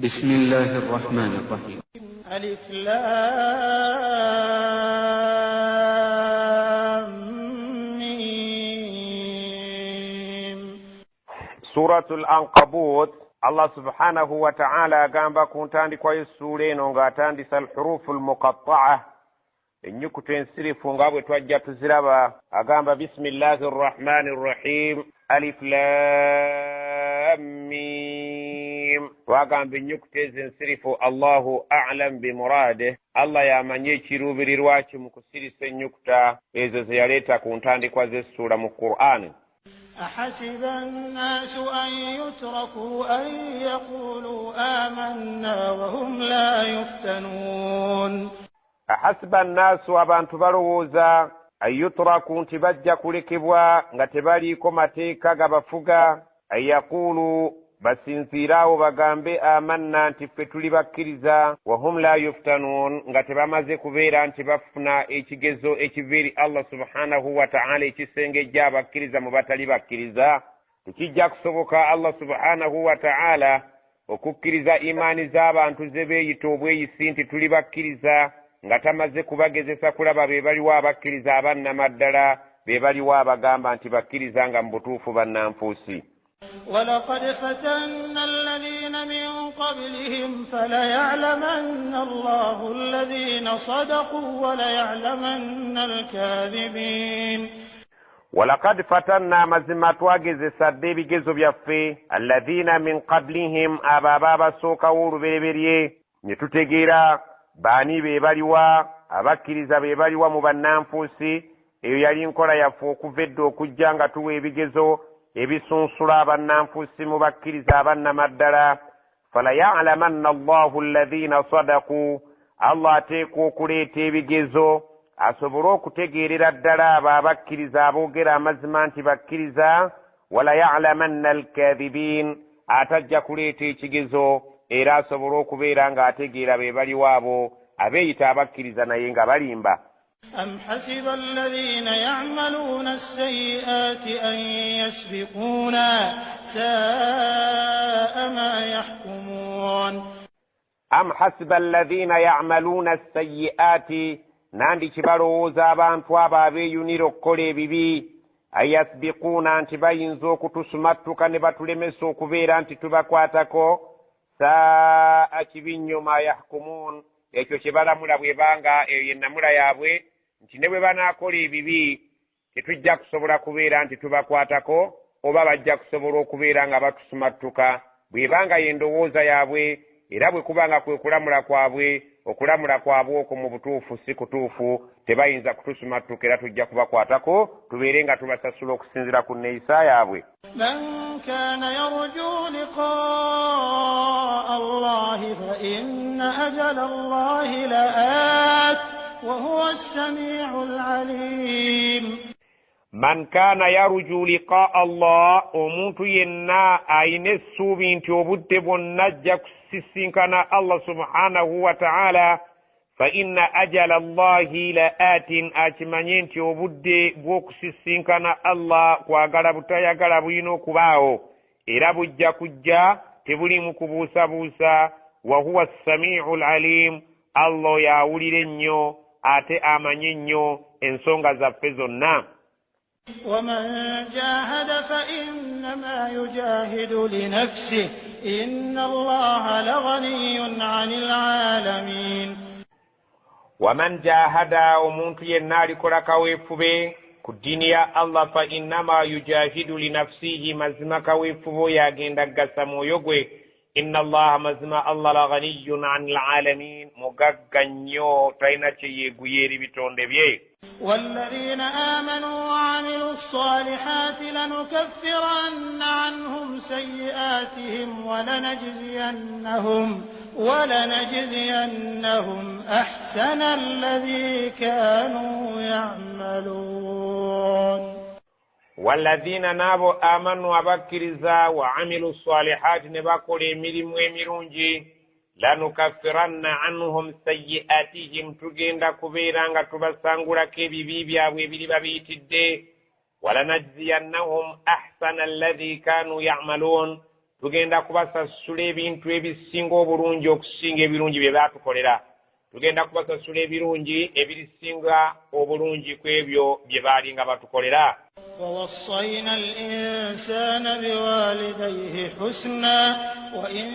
بسم الله الرحمن الرحيم. ألف لام ميم. سورة العنكبوت. الله سبحانه وتعالى قام كنتان كويس سورين ونغاتان دي الحروف المقطعة إنكو تنسرفوا غابة توجه تزربا أقام بسم الله الرحمن الرحيم ألف لام ميم وأقام بنكو تنسرفوا الله أعلم بمراده الله يا من يشيروا بريرواتي مكسيري سنكتا إذا زياريتا كنتان دي كويس سورة من القرآن. أحسب الناس أن يتركوا أن يقولوا آمنا وهم لا يفتنون. أحسب الناس وابانtu balowooza أن يتركوا ntibajja kulekebwa nga tebaliiko mateeka gabafuga أن يقولوا basinziiraawo bagambe amanna nti ffe tuli bakkiriza wahum la yuftanuun nga tebamaze kubeera nti bafuna ekigezo ekiva eri Allah subhanahu wa ta'ala ekisengejja abakkiriza mu batali bakkiriza. Tekijja kusoboka Allah subhanahu wa ta'ala okukkiriza imaani z'abantu ze beeyita obweyisi nti tuli bakkiriza nga tamaze kubagezesa kulaba be baliwo abakkiriza abannamaddala be baliwo abagamba nti bakkiriza nga mu butuufu bannanfuusi. ولقد فتنا الذين من قبلهم فليعلمن الله الذين صدقوا وليعلمن الكاذبين. ولقد فتنا مزما تواجز سدي بجزو بيفي الذين من قبلهم أبابا سوكا وربيبريه نتوتجيرا باني بيباليوا أباكيريزا بيباليوا مبنانفوسي iyo yali nkola yaffe okuvedde okujja nga tuwa ebigezo ebisunsula abannanfuusi mu bakkiriza abannamaddala. falayalamanna allahu alladhina sadaku, Allah ateekwa okuleeta ebigezo asobole okutegeerera ddala abo abakkiriza aboogera amazima nti bakkiriza. walayalamanna alkadhibin, atajja kuleeta ekigezo era asobole okubeera ng'ategeera be baliwo abo abeeyita abakkiriza naye nga balimba. أم حسب الذين يعملون السيئات أن يسبقونا ساء ما يحكمون. أم حسب الذين يعملون السيئات ناندي كبالووزا abantu ababeeyunira okukola ebibi أن يسبقونا nti bayinza okutusumatuka ne batulemesa okubeera nti tubakwatako. saa kibi nnyo ma yahkumun, ekyo kye balamula bwebanga eyo yennamula yaabwe nti ne bwe banaakola ebibi tetujja kusobola kubeera nti tubakwatako oba bajja kusobola okubeera nga batusumatuka bwebanga yendowooza yaabwe era bwe kubanga kwe kulamula kwabwe okulamula kwabwe okwo mu butuufu si kutuufu tebayinza kutusumatuka era tujja kubakwatako tubeere nga tubasasula okusinziira ku nneeyisa yaabwe. من كان يرجو لقاء الله فإن أجل الله لآت وهو السميع العليم. من كان يرجو لقاء الله omuntu yenna ayina essuubi nti obudde bwonna ajja kusisinkana Allah subhanahu wa ta'ala فإن أجل الله لآت, akimanye nti obudde bw'okusisinkana Allah kwagala butayagala bulina okubaawo era bujja kujja tebulimu kubuusabuusa. wa huwa as-sami'ul alim, Allah yawulira ennyo ate amanye nnyo ensonga zaffe zonna. ومن جاهد فإنما يجاهد لنفسه إن الله لغني عن العالمين. ومن جاهد omuntu yenna alikola kaweefube ku ddiini ya Allah fa innama yujahidu linafsihi, mazima kaweefube yagenda gasa mwoyo gwe. inna allaha mazima Allah la ghaniyun anil alamin, mugagga nnyo talina kye yeeguya eri bitonde bye. والذين آمنوا وعملوا الصالحات لنكفرن عنهم سيئاتهم ولنجزينهم أحسن الذي كانوا يعملون. والذين نابو آمنوا وبكرزا وعملوا الصالحات نباكل ميرم وميرونجي لنكفرن عنهم سيئاتهم تجند كبيرا تبسانغولا كبيبي بيابي بيتدي ولنجزينهم أحسن الذي كانوا يعملون tugenda kubasasula ebintu ebisinga obulungi okusinga ebirungi bye baatukolera. Tugenda kubasasula ebirungi ebisinga obulungi ku ebyo bye baalinga batukolera. ووصينا الإنسان بوالديه حسنا وإن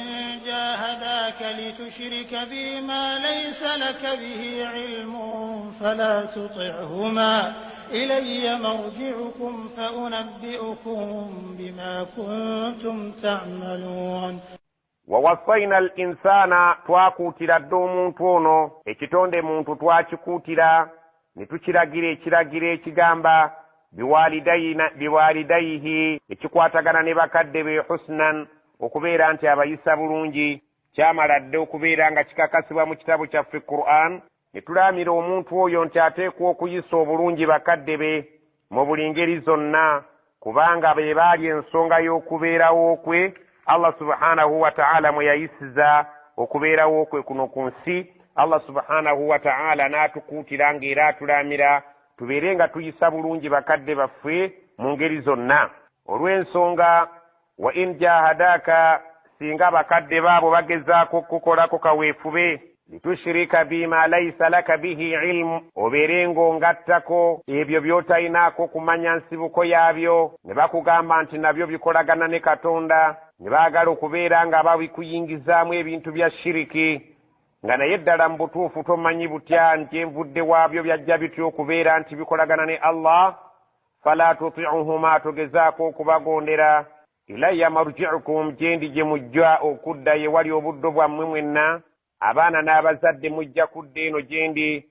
جاهداك لتشرك بي ما ليس لك به علم فلا تطعهما إلي مرجعكم فأنبئكم بما كنتم تعملون. ووصينا الإنسان twakuutira dda omuntu ono ekitonde muntu twakikuutira ne tukiragira ekiragiro ekigamba biwalidayhi ekikwatagana ne bakadde be husnan okubeera nti abayisa bulungi. Kyamala dde okubeera nga kikakasibwa mu kitabu kyaffe Qur'an ne tulaamira omuntu oyo nti ateekwa okuyisa obulungi bakadde be mu buli ngeri zonna kubanga be baali ensonga y'okubeerawo kwe Allah subhanahu wa ta'ala mwe yayisiza okubeerawo kwe kuno ku nsi. Allah subhanahu wa ta'ala n'atukuutira ng'era atulaamira tubeere nga tuyisa bulungi bakadde baffe mu ngeri zonna. Olw'ensonga wa in jahadaka singa bakadde baabo bagezaako okukolako kaweefube litushirika bima laysa laka bihi ilmu obeere ng'ongattako ebyo by'otayinaako kumanya nsibuko yaabyo ne bakugamba nti nabyo bikolagana ne Katonda ne baagala okubeera nga babikuyingizaamu ebintu bya shiriki nga naye ddala mu butuufu tomanyi butya nti envudde waabyo byajja bityo okubeera nti bikolagana ne Allah. Fala tuti'uhuma togezaako okubagondera. Ilayya marji'ukum gyendi gye mujja okudda ye wali obuddo bwammwe mwenna abaana n'abazadde mujja kudda eno gyendi.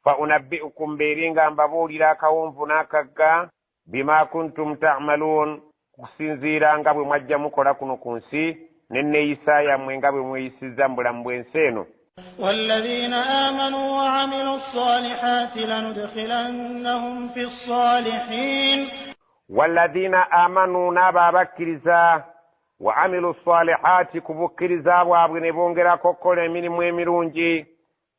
Fa unabbi'ukum mbeere nga mbabuulira akawonvu n'akagga bima kuntum ta'maluun kusinziira nga bwe mwajja mukola kuno ku nsi n'enneeyisa yammwe nga bwe mweyisizza mu bulamu bw'ensi eno. والذين آمنوا وعملوا الصالحات لندخلنهم في الصالحين. والذين آمنوا نابا بكرزا وعملوا الصالحات كبكرزا وابن بونغرا كوكول من ميميرونجي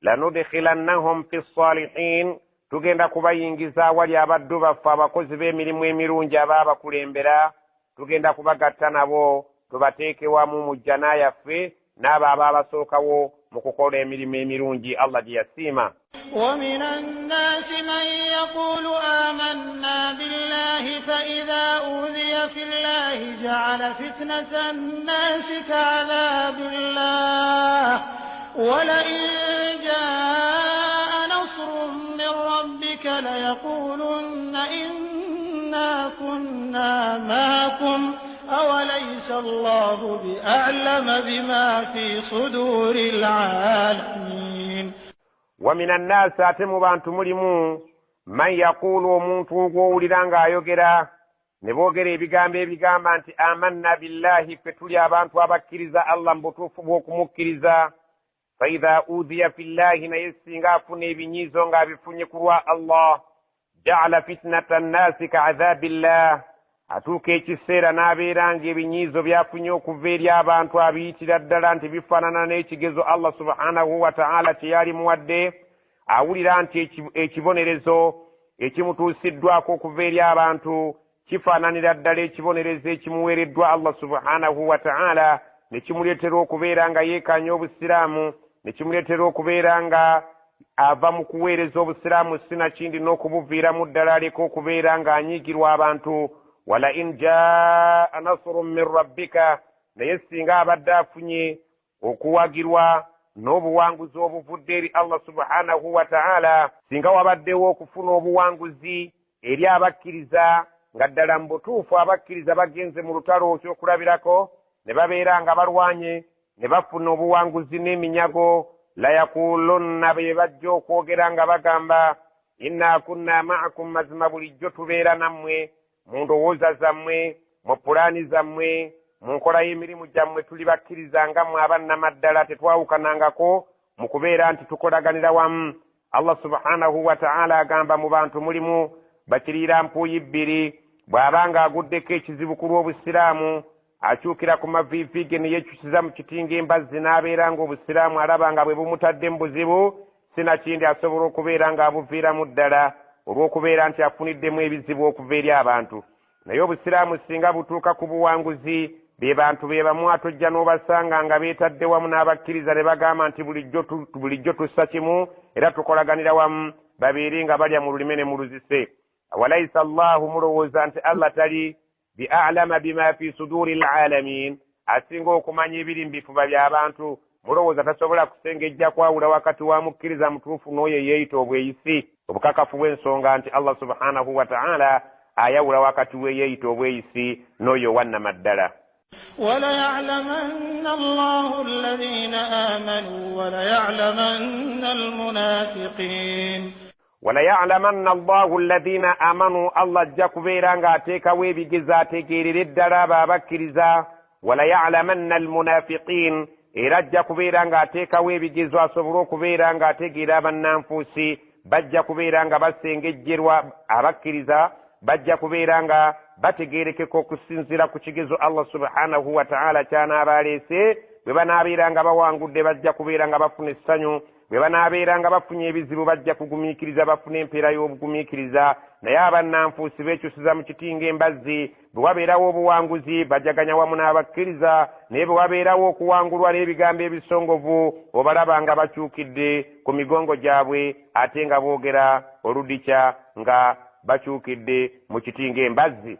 لندخلنهم في الصالحين tugenda kubayingiza wali abaddu baffe abakozi b'emirimu emirungi ababa kulembera tugenda kubagatta nabo tubateeke wamu mu jjana yaffe n'abo ababasookawo mu kukola emirimu emirungi Allah gye yasiima. ومن الناس من يقول آمنا بالله فإذا أوذي في الله جعل فتنة الناس كعذاب الله ولئن جاء نصر من ربك ليقولن إنا كنا معكم أوليس الله بأعلم بما في صدور العالمين. ومن الناس أتم بانت ملمو من يقول ومنتو وولدان يوغرا نبوغري بيغامبا أنت آمنا بالله فتولي بانت وابكرزا الله مبطوف وكمكرزا فإذا أوذي في الله نيسينغا فني بنيزونغا بفني كروا الله جعل فتنة الناس كعذاب الله atuuka ekiseera n'abeera ng'ebinyiizo byafunye okuva eri abantu abiyitira ddala nti bifaanana n'ekigezo Allah subhanahu wa ta'ala kye yali muwadde awulira nti ekibonerezo ekimutuusiddwako okuva eri abantu kifaananira ddala ekibonerezo ekimuweereddwa Allah subhanahu wa ta'ala ne kimuleetera okubeera nga yeekanya obusiraamu ne kimuleetera okubeera nga ava mu kuweereza obusiraamu sinakindi n'okubuviiramu ddala aleka okubeera ng'anyiigirwa abantu. wala in jaa nasrun min rabbika naye singa abadde afunye okuwagirwa n'obuwanguzi obuvudde eri Allah subhanahu wa ta'ala singa wabaddewo okufuna obuwanguzi eri abakkiriza nga ddala mu butuufu abakkiriza bagenze mu lutalo ekyokulabirako ne babeera nga balwanye ne bafuna obuwanguzi n'eminyago la yakulunna be bajja okwogera nga bagamba inna kunna ma'akum mazima bulijjo tubeera nammwe mu ndowooza zammwe mu pulaani zammwe mu nkola y'emirimu gyammwe tuli bakkiriza nga mmwe abannamaddala tetwawukanangako mu kubeera nti tukolaganira wamu. Allah subhanahu wa ta'ala agamba mu bantu mulimu bakiriira mpuuyi bbiri bw'aba ng'aguddeko ekizibu ku lw'obusiraamu akyukira ku maviivi ge ne yeekyusiza mu kitinga embazzi n'abeera ng'obusiraamu alaba nga bwe bumutadde mu buzibu sinakindi asobola okubeera ng'abuviiramu ddala olw'okubeera nti afuniddemu ebizibu okuva eri abantu. Naye obusiraamu singa butuuka ku buwanguzi be bantu be bamu atojja n'obasanga nga beetadde wamu n'abakkiriza ne bagamba nti bulijjo tussa kimu era tukolaganira wamu babeere nga balya mu lulime ne mu luzise. Walaysa Allahu, mulowooza nti Allah tali bi a'lama bima fi suduri alalamin, asinga okumanya ebiri mu bifuba by'abantu. Mulowooza tasobola kusengejja kwawula wakati wa mukkiriza mutuufu n'oyo eyeeyita obweyisi? Obukakafu bw'ensonga nti Allah subhanahu wa ta'ala ayawula wakati w'eyeeyita obweyisi n'oyo wannamaddala. وَلَيَعْلَمَنَّ اللَّهُ الَّذِينَ آمَنُوا وَلَيَعْلَمَنَّ الْمُنَافِقِينَ. وَلَيَعْلَمَنَّ اللَّهُ الَّذِينَ آمَنُوا, Allah ajja kubeera ng'ateekawo ebigezo ategeerera eddala abo abakkiriza. وَلَيَعْلَمَنَّ الْمُنَافِقِينَ, era ajja kubeera ng'ateekawo ebigezo asobole okubeera ng'ategeera bannanfuusi. Bajja kubeera nga basengejjerwa abakkiriza, bajja kubeera nga bategeerekeka okusinziira ku kigezo Allah subhanahu wa ta'ala ky'anaaba aleese. Bwe banaabeera nga bawangudde bajja kubeera nga bafuna essanyu, bwe banaabeera nga bafunye ebizibu bajja kugumiikiriza, bafuna empeera y'obugumiikiriza. Naye abannanfuusi beekyusiza mu kiti ng'embazzi. Bwe wabeerawo obuwanguzi bajjaganya wamu n'abakkiriza, naye bwe wabeerawo okuwangulwa n'ebigambo ebisongovu obalaba nga bakyukidde ku migongo gyabwe ate nga boogera oludikya nga bakyukidde mu kiti ng'embazzi.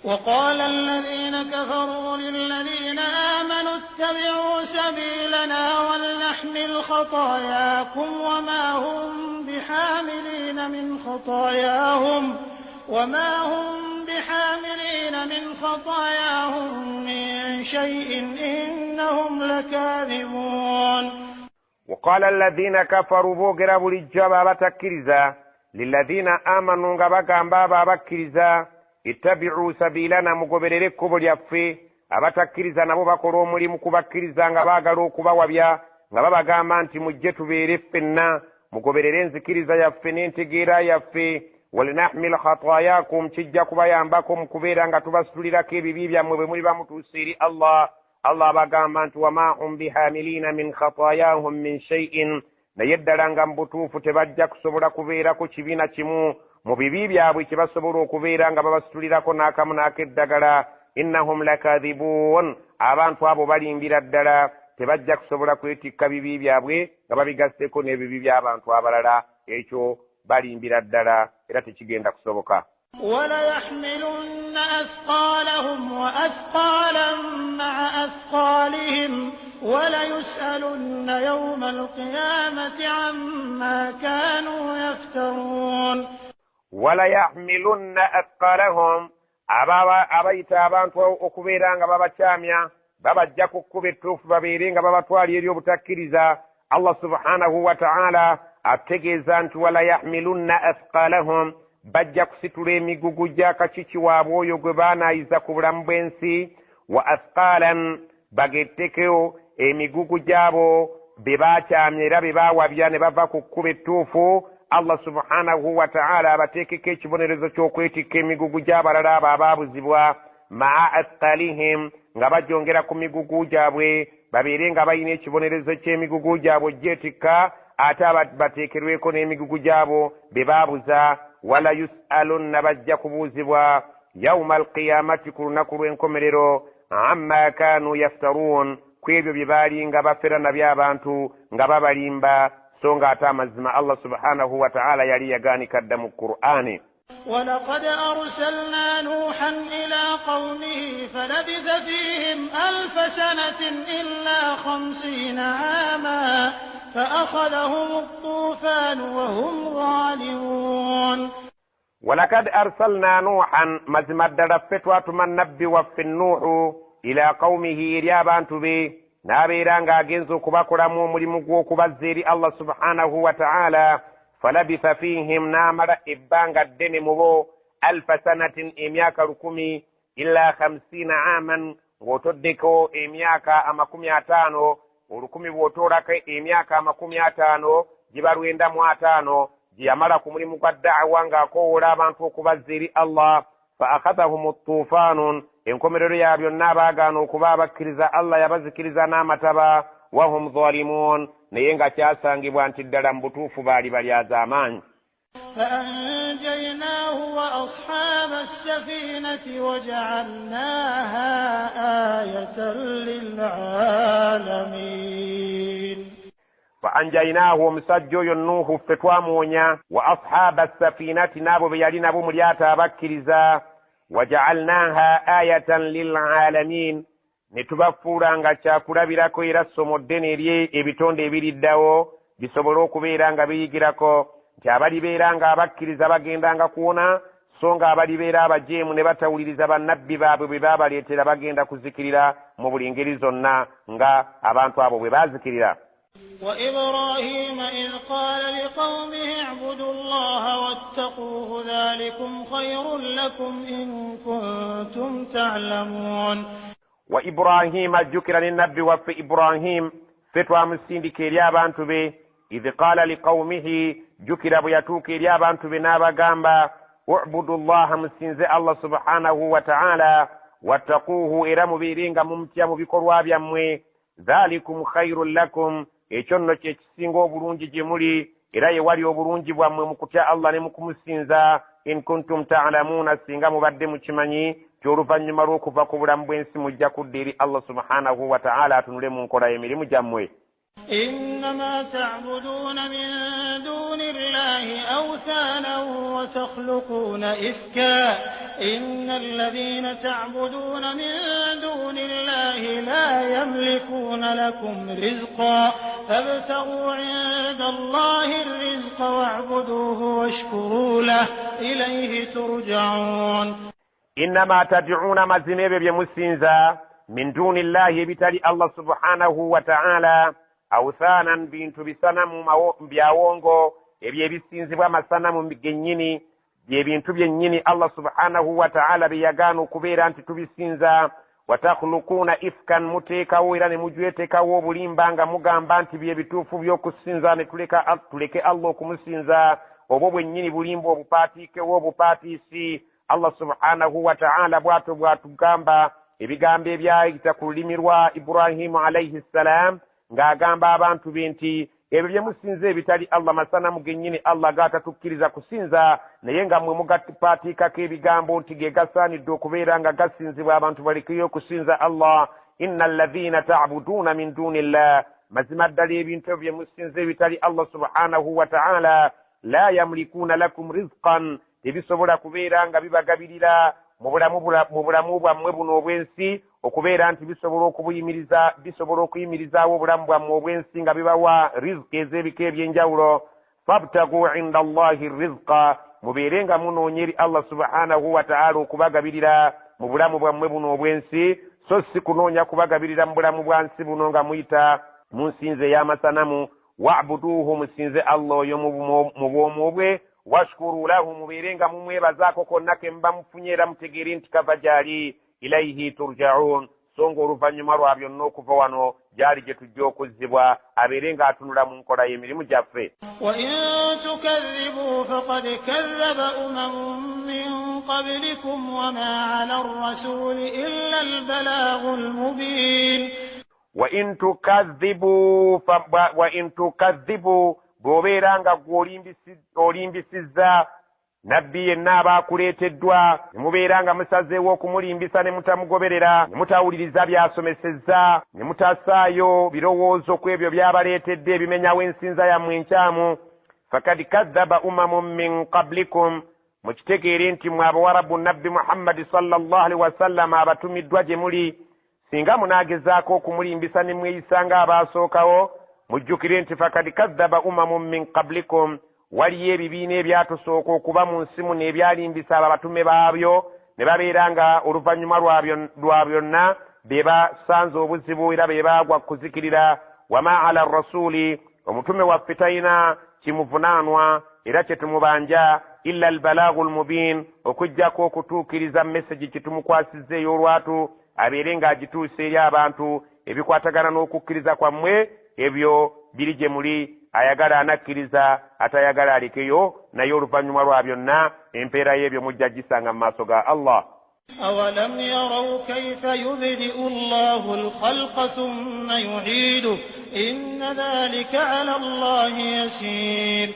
وقال الذين كفروا للذين آمنوا اتبعوا سبيلنا ولنحمل خطاياكم وما هم بحاملين من خطاياهم من شيء إنهم لكاذبون. وقال الذين كفروا بوغرا بلجابا بتكرزا للذين آمنوا غبغامبا بابكرزا اتبعوا سبيلنا مغبرere kkubo lyaffe. Abatakkiriza nabo bakola omulimu kubakkiriza nga baagala okubawabya nga babagamba nti mujje tubeere ffenna mugoberere enzikiriza yaffe n'entegeera yaffe. walinahmil khatayakum, kijja kubayambako mu kubeera nga tubasitulirako ebibi byammwe bwe muli bamutuusa eri Allah. Allah abagamba nti wama hum bihamilina min khatayahum min shay'in, naye ddala nga mu butuufu tebajja kusobola kubeerako kibiina kimu mu bibi byabwe kye basobola okubeera nga babasitulirako n'akamu n'akeddagala. innahum lakadhibuun, abantu abo balimbira ddala tebajja kusobola kwetikka bibi byabwe nga babigasseko n'ebibi by'abantu abalala. Ekyo balimbira ddala era tekigenda kusoboka. وَلَيَحْمِلُنَّ أَثْقَالَهُمْ وَأَثْقَالًا مَعَ أَثْقَالِهِمْ وَلَيُسْأَلُنَّ يَوْمَ الْقِيَامَةِ عَمَّا كَانُوا يَفْتَرُونَ. وَلَيَحْمِلُنَّ أَثْقَالَهُمْ, abayita abantu okubeera nga babakyamya babajja ku kkubo ettuufu babeere nga babatwala eri obutakkiriza. Allah subhanahu wa ta'ala ategeeza nti walayahmilunna athqalahum, bajja kusitula emigugu gy'akakiki waabwe oyo gwe baanaayiza ku bulamu bw'ensi. Wa athqalan, bagettekeo emigugu gyabo be baakyamya era be baawabya ne bava ku kkubo ettuufu. Allah subhanahu wa ta'ala abateekeko ekibonerezo ky'okwetikka emigugu gy'abalala abo abaabuzibwa. Maa athqalihim, nga bajongera ku migugu gyabwe babeere nga balina ekibonerezo ky'emigugu gyabwe gyetikka ate bateekerweko n'emigugu gyabo be baabuza. Wala yus'alunna, bajja kubuuzibwa yawma alqiyamati, ku lunaku lw'enkomerero, amma kaanu yaftaruun, ku ebyo bye baali nga bafera nabyo abantu nga babalimba so nga ate amazima Allah subhanahu wa ta'ala yali yagaanika dda mu Qur'ani. وَلَقَدْ أَرْسَلْنَا نُوحًا إِلَىٰ قَوْمِهِ فَلَبِثَ فِيهِمْ 1000 سَنَةٍ إِلَّا 50 عَامًا فَأَخَذَهُمُ الطُّوفَانُ وَهُمْ ظَالِمُونَ. وَلَقَدْ أَرْسَلْنَا نُوحًا, mazima ddala ffe twatuma nabbi waffe Nuuhu ila qawmihi, eri abantu be, n'abeera ng'agenza okubakolamu omulimu gw'okubazza eri Allah subhanahu wa ta'ala. falabitha fihim, n'amala ebbanga ddene mu bo 1000 sanatin, emyaka 1000, illa 50 aaman, ng'otoddeko emyaka 50, 10 bw'otoolako emyaka 50 giba 95 gye yamala ku mulimu gwa da'wa ng'akoowoola abantu okubazza eri Allah. fa akhadhahum tuufaanun, enkomerero ya byonna abaagaana okuba abakkiriza Allah yabazikiriza n'amataba. wahum zalimun, naye nga kyasangibwa nti ddala mu butuufu baali balyaza amaanyi. فأنجيناه وأصحاب السفينة وجعلناها آية للعالمين فأنجيناه ومسجو ينوه فتوامونيا وأصحاب السفينة نابو بيالين أبو مرياتا بكرزا وجعلناها آية للعالمين netubafulanga kyakulabirako era ssomo ddene eri ebitonde ebiriddawo bisobole okubeera nga biyigirako nti abalibeera nga abakkiriza bagendanga kuwona so nga abalibeera abajeemu ne batawuliriza bannabbi baabwe bwe baabaleetera bagenda kuzikirira mu buli ngeri zonna nga abantu abo bwe baazikirira. وإبراهيم إذ قال لقومه اعبدوا الله واتقوه ذلكم خير لكم إن كنتم تعلمون. وإبراهيم جكر للنبي وفي إبراهيم فتوى مسندك اليابانت به إذ قال لقومه جكر بيتوك اليابانت بنابا قامبا اعبدوا الله مسنزي الله سبحانه وتعالى واتقوه إرم بيرينغ ممتيا بكروا بياموي ذلكم خير لكم ekyono kye kisinga obulungi gye muli era ye wali obulungi bwammwe mu kutya Allah ne mu kumusinza in kuntum ta'lamuuna singa mubadde mukimanyi ky'oluvannyuma lw'okuva ku bulamu bw'ensi mujja kudda eri Allah subhanahu wa ta'ala atunule mu nkola y'emirimu gyammwe. إنما تعبدون من دون الله أوثانا وتخلقون إفكا إن الذين تعبدون من دون الله لا يملكون لكم رزقا فابتغوا عند الله الرزق واعبدوه واشكروا له إليه ترجعون. إنما تدعون مزنيب بمسنزا من دون الله بتالي الله سبحانه وتعالى awthana bintu bisanamu byawongo ebyebisinzibwa amasanamu gennyini byebintu byennyini Allah subhanahu wa ta'ala byeyagaana okubeera nti tubisinza. watakhluquna ifkan muteekawo era ne mujwetekawo obulimba nga mugamba nti byebituufu by'okusinza ne tuleke Allah okumusinza obwo bwennyini bulimba obupaatiikewo obupaatiisi. Allah subhanahu wa ta'ala bw'atyo bw'atugamba ebigambo ebyayita ku lulimi lwa Ibrahimu alayhi salam ng'agamba abantu be nti ebyo bye musinza ebitali Allah masanamu gennyini Allah gaatatukkiriza kusinza naye nga mmwe mugapaatiikako ebigambo nti ge gasaanidde okubeera nga gasinzibwa abantu balekeyo okusinza Allah. inna alladhina ta'buduuna min duunillah mazima ddala ebintu bye musinza ebitali Allah subhanahu wa ta'ala la yamlikuuna lakum rizqan tebisobola kubeera nga bibagabirira mu bulamu bwammwe buno obw'ensi okubeera nti bisobola okuyimirizaawo obulamu bwammwe obw'ensi nga bibawa riziki ez'ebika ebyenjawulo. fabtagu inda Allahi rizqa mubeere nga munoonya eri Allah subhanahu wa ta'ala okubagabirira mu bulamu bwammwe buno obw'ensi so si kunoonya kubagabirira mu bulamu bwa nsi buno nga muyita mu nsinze ey'amasanamu. wa'buduuhu musinze Allah oyo mu bwomu bwe washkuru lahu mubeere nga mumwebazaako konna ke muba mufunye era mutegeere nti kava gyali ilaihi turja'un so nga oluvannyuma lwa byonna okuva wano gyali gye tujja okuzzibwa abeere ng'atunula mu nkola y'emirimu gyaffe. وإن تكذبوا فقد كذب من قبلكم وما على الرسول إلا البلاغ المبين. وإن تكذبوا bw'obeera nga olimbisizza nabbi yenna abaakuleeteddwa ne mubeera nga musazeewo okumulimbisa ne mutamugoberera ne mutawuliriza by'asomesezza ne mutasaayo birowoozo ku ebyo by'abaleetedde ebimenyawo ensinza yammwe enkyamu. fakad kazzaba umamun min qablikum mukitegeere nti mwe abawarabu nabbi Muhammadi sallallahu alaihi wasallam abatumiddwa gye muli singa munaagezaako okumulimbisa ne mweyisanga abaasookawo mujjukire nti fakad kazzaba umamun min qablikum waliyo ebibiina ebyatusooka okuba mu nsi muno ebyalimbisa abatume baabyo ne babeera nga oluvannyuma lwa byonna be basanze obuzibu era be baagwa kuzikirira. wama ala rasuli omutume waffe talina kimuvunaanwa era kye tumubanja illa albalaagu almubiin okujjako okutuukiriza mesegi kitumukwasizza ey'olwatu abeere ng'agituusa eri abantu ebikwatagana n'okukkiriza kwammwe ebyo biri gye muli ayagala anakkiriza atayagala alekeyo naye oluvannyuma lwa byonna empeera y'ebyo mujja gisanga mu maaso ga Allah. أولم يروا كيف يبدئ الله الخلق ثم يعيده إن ذلك على الله يسير.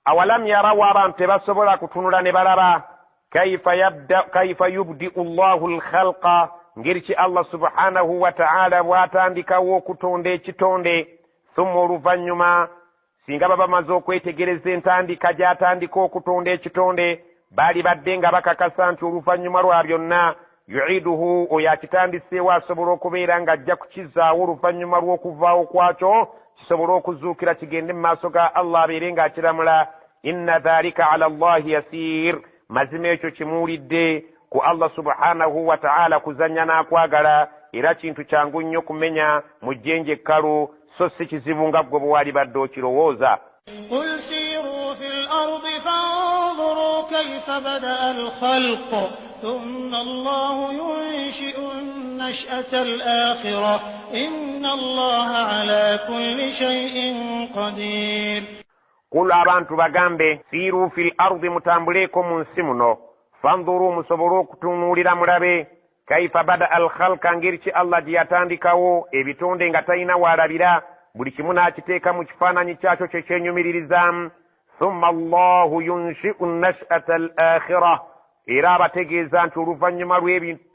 أولم يروا abantu tebasobola kutunula ne balaba kaifa yubdi'u Allahu al-khalqa ngeri ki Allah subhanahu wa ta'ala bw'atandikawo okutonda ekitonde thumma oluvannyuma singa baba bamaze okwetegereza entandika gy'atandika okutonda ekitonde baali badde nga bakakasa nti oluvannyuma lwa byonna yu'iduhu oyo akitandiseewo asobola okubeera ng'ajja kukizaawo oluvannyuma lw'okuvaawo kwakyo kisobola okuzuukira kigende mu maaso ga Allah abeere ng'akiramula. Inna dhalika ala Allahi yasiir, mazima ekyo kimuwulidde ku Allah subhanahu wa ta'ala kuzannya n'akwagala era kintu kyangu nnyo kumenya mu jjenje ekkalu so si kizibu nga ggwe bwe wali badde okirowooza. قل سيروا في الأرض فانظروا كيف بدأ الخلق ثم الله ينشئ النشأة الآخرة إن الله على كل شيء قدير. قل abantu bagambe siru fil ardi mutambuleeko mu nsi muno fanzuru musobole okutunuulira mulabe kaifa bada al khalqa ngeri ki Allah gye yatandikawo ebitonde nga talina waalabira buli kimu n'akiteeka mu kifaananyi kyakyo kye kyenyumiririzaamu. thumma allahu yunshi'u nash'ata al akhira, era abategeeza nti oluvannyuma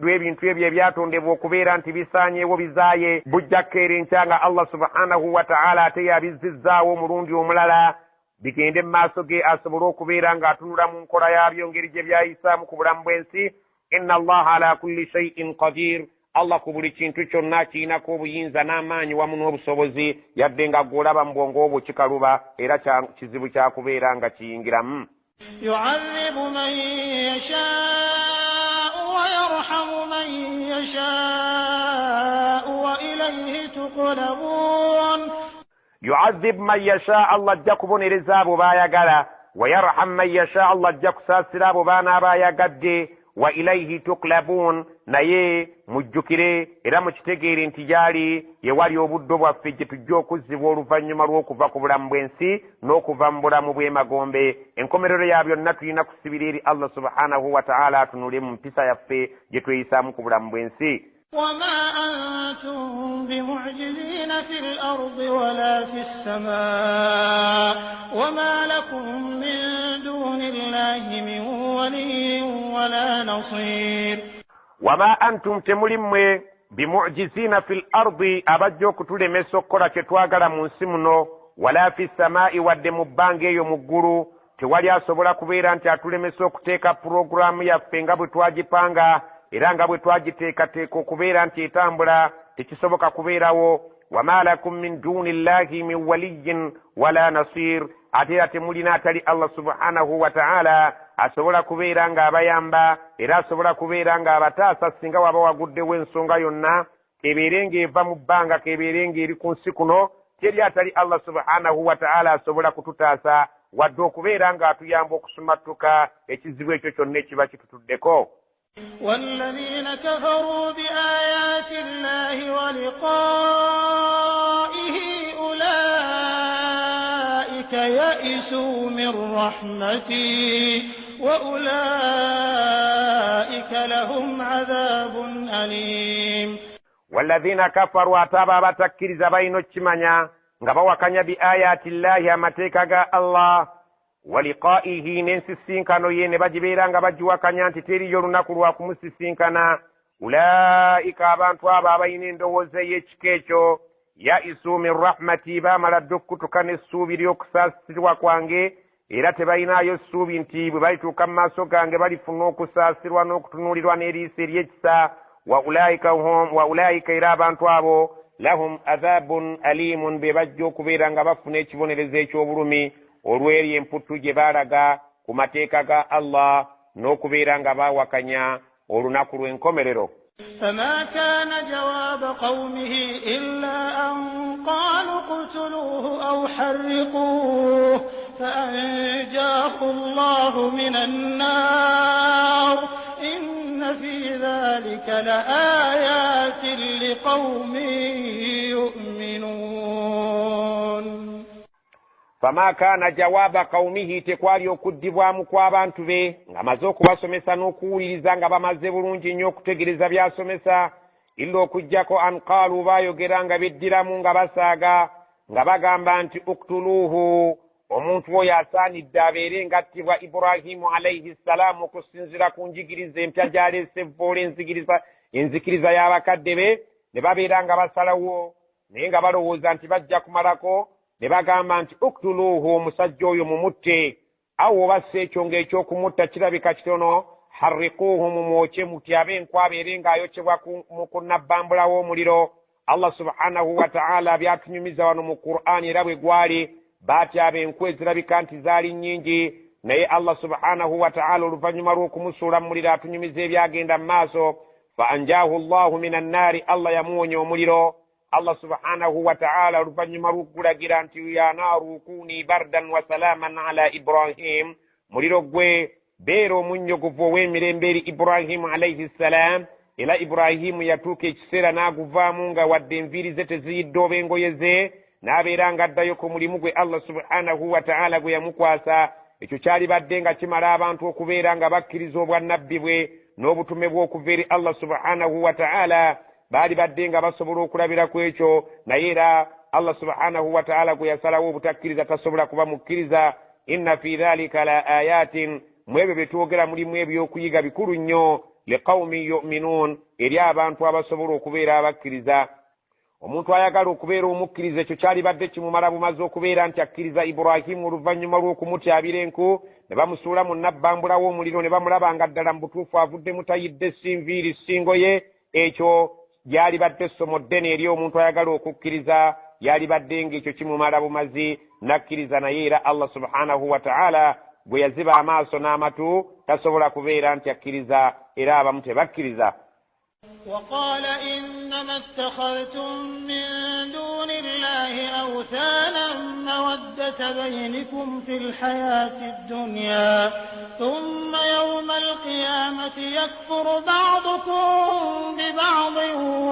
lw'ebintu ebyo ebyatondebwa okubeera nti bisaanyeewo bizaaye bujja kukeera enkya nga Allah subhanahu wa ta'ala ate yabizzizaawo omulundi omulala bigende mu maaso ge asobole okubeera ng'atunula mu nkola yaabyo ngeri gye byayisaamu ku bulamu bw'ensi. inna allaha ala kulli shay'in qadir, Allah ku buli kintu kyonna kirinako obuyinza n'amaanyi wamu n'obusobozi yadde nga gw'olaba mu bwongo obwo kikaluba era kizibu kyakubeera nga kiyingiramu. yu'adhibu man yashaa'u wa yarhamu man yashaa'u wa ilayhi tuqlabun. yu'adhib man yasha, Allah ajja kubonereza abo baayagala, wa yarham man yasha, Allah ajja kusaasira abo baana abaayagadde, wa ilayhi tuqlabun, naye mujjukire era mukitegeere nti gyali ye wali obuddo bwaffe gye tujja okuzzibwa oluvannyuma lw'okuva ku bulamu bw'ensi n'okuva mu bulamu bw'emagombe. Enkomerero ya byonna tulina kusibira eri Allah subhanahu wa ta'ala atunule mu mpisa yaffe gye tweyisaamu ku bulamu bw'ensi. وما أنتم بمعجزين في الأرض ولا في السماء وما لكم من دون الله من ولي ولا نصير. وما أنتم تملموا بمعجزين في الأرض أبجوك تلمسوا كرة توغل منسمنو ولا في السماء ودمبانجي يمغرو tewali asobola kubeera nti atulemesa okuteeka puroguramu yaffe nga bwe twagipanga era nga bwe twagiteekateeka okubeera nti etambula tekisoboka kubeerawo. wama lakum min duni llahi min waliyin wala nasir, ate era temulina atali Allah subhanahu wa ta'ala asobola kubeera ng'abayamba era asobola kubeera ng'abataasa singa waba waguddewo ensonga yonna kebeere ng'eva mu bbanga kebeere ng'eri ku nsi kuno teri atali Allah subhanahu wa ta'ala asobola kututaasa wadde okubeera ng'atuyamba okusumattuka ekizibu ekyo kyonna ekiba kitutuddeko. والذين كفروا بآيات الله ولقائه أولئك يئسوا من رحمتي وأولئك لهم عذاب أليم. والذين كفروا أتابا بتكرز بين الشمانيا غبوا بآيات الله أمتيكا الله ولقائه ننسسينكانو yene bajibeera nga bajiwakanya nti teriyo olunaku lwa kumusisinkana. ulaika abantu abo abalina endowooza y'ekika ekyo yaisu min rahmati, baamala dde okukutuka n'essuubi ly'okusaasirwa kwange era tebalinayo essuubi nti bwe balituuka mu maaso gange balifuna okusaasirwa n'okutunuulirwa n'eriiso ery'ekisa. wa ulaika era abantu abo lahum adhabun alimun, be bajja okubeera nga bafuna ekibonerezo eky'obulumi olw'eri emputtu gye baalaga ku mateeka ga Allah n'okubeera nga baawakanya olunaku lw'enkomerero. فما كان جواب قومه إلا أن قالوا اقتلوه أو حرقوه فأنجاه الله من النار إن في ذلك لآيات لقوم يؤمنون. fama kana jawaba qaumihi, tekwali okuddibwamu kw'abantu be ng'amaze okubasomesa n'okuwuliriza nga bamaze bulungi nnyo okutegereza by'asomesa illa okuggyako an qaalu baayogera nga beddiramu nga basaaga nga bagamba nti uktuluuhu, omuntu oyo asaanidde abeere ngattibwa Ibrahimu alayhi ssalamu okusinziira ku njigiriza empya gy'aleese vvoola enzikiriza y'abakadde be, ne babeera nga basalawo naye nga balowooza nti bajja kumalako, ne bagamba nti uktuluuhu, omusajja oyo mumutte, awo oba si ekyo ng'ekyokumutta kirabika kitono, harriquuhu, mumwoke mutyabe enkwa abeere ng'ayokyebwa mu kunnabbambula w'omuliro. Allah subhanahu wa ta'ala byatunyumiza wano mu Qur'ani era bwe gwali, baatyaba enkwa ezirabika nti zaali nnyingi, naye Allah subhanahu wa ta'ala oluvannyuma lw'okumusuula mu muliro atunyumiza ebyagenda mu maaso. Fa anjaahu Allahu minan naari, Allah yamuwonya omuliro. Allah subhanahu wa ta'ala oluvannyuma lw'okulagira nti ya naaru kuni bardan wa salaaman ala Ibrahim, muliro gwe beera omunnyogovu ow'emirembe eri Ibrahimu alayhi ssalaam. Era Ibrahimu yatuuka ekiseera n'aguvaamu nga wadde enviiri ze teziyidde oba engoye ze, n'abeera ng'addayo ku mulimu gwe Allah subhanahu wa ta'ala gwe yamukwasa. Ekyo kyali badde nga kimala abantu okubeera nga bakkiriza obwannabbi bwe n'obutume bw'okuva eri Allah subhanahu wa ta'ala. Baali badde nga basobola okulabira ku ekyo, naye era Allah subhanahu wa ta'ala gwe yasalawo obutakkiriza tasobola kuba mukkiriza. Inna fi dhalika la ayatin, mu ebyo bye twogera mulimu ebyokuyiga bikulu nnyo, liqawmin yu'minuun, eri abantu abasobola okubeera abakkiriza. Omuntu ayagala okubeera omukkiriza, ekyo kyali badde kimumala bumaze okubeera nti akkiriza Ibrahimu oluvannyuma lw'okumutyabira enku, ne bamusuula mu nnabbambula w'omuliro, ne bamulaba nga ddala mu butuufu avuddemu tayidde sinviiri singoye. Ekyo lyali badde essomo ddene eri omuntu ayagala okukkiriza, yali badde ng'ekyo kimumala bumazi nakkiriza. Naye era Allah subhanahu wa ta'ala gwe yaziba amaaso n'amatu tasobola kubeera nti akkiriza, era abamu tebakkiriza. وقال إنما اتخذتم من دون الله أوثانا مودة بينكم في الحياة الدنيا ثم يوم القيامة يكفر بعضكم ببعض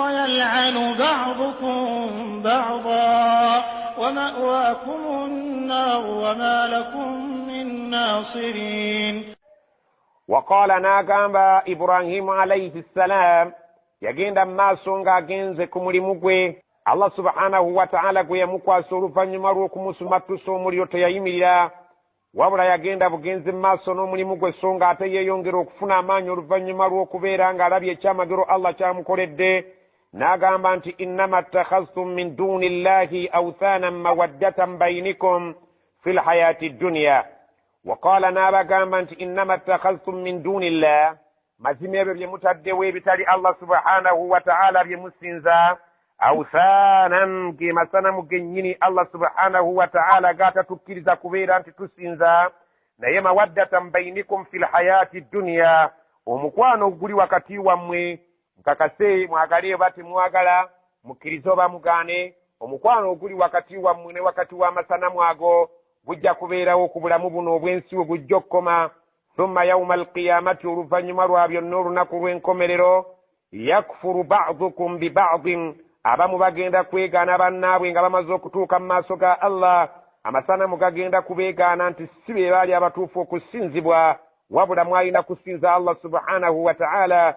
ويلعن بعضكم بعضا ومأواكم النار وما لكم من ناصرين. وقال ناغامبا إبراهيم عليه السلام yagenda mu maaso ng'agenze ku mulimu gwe. Allah subhanahu wa ta'ala gwe yamukwasa oluvannyuma lw'okumusumatusa omuliro teyayimirira, wabula yagenda bugenzi mu maaso n'omulimu gwe, so ng'ate yeeyongera okufuna amaanyi oluvannyuma lw'okubeera ng'alabye ekyamagero Allah kyamukoledde. N'agamba nti innama ttakhaztum min duni llahi awthaanan mawaddatan baynikum fi lhayaati dduniya. Waqaala n'abagamba nti innama ttakhaztum min duni llah, mazima ebyo bye mutaddewo ebitali Allah subhanahu wa ta'ala bye musinza, awthaanan ge masanamu gennyini Allah subhanahu wa ta'ala gaatatukkiriza kubeera nti tusinza, naye mawaddatan baynikum fi lhayaati dduniya, omukwano oguli wakati wammwe, nkakase mwagale oba temwagala, mukkirize oba mugaane, omukwano oguli wakati wammwe ne wakati w'amasanamu ago gujja kubeerawo ku bulamu buno obw'ensi we gujja okukoma. Thumma yawma alqiyamati, oluvannyuma lwa byonna olunaku lw'enkomerero, yakfuru ba'dukum bi ba'din, abamu bagenda kwegaana bannaabwe nga bamaze okutuuka mu maaso ga Allah. Amasanamu gagenda kubeegaana nti si be baali abatuufu okusinzibwa, wabula mwalina kusinza Allah subhanahu wa ta'ala.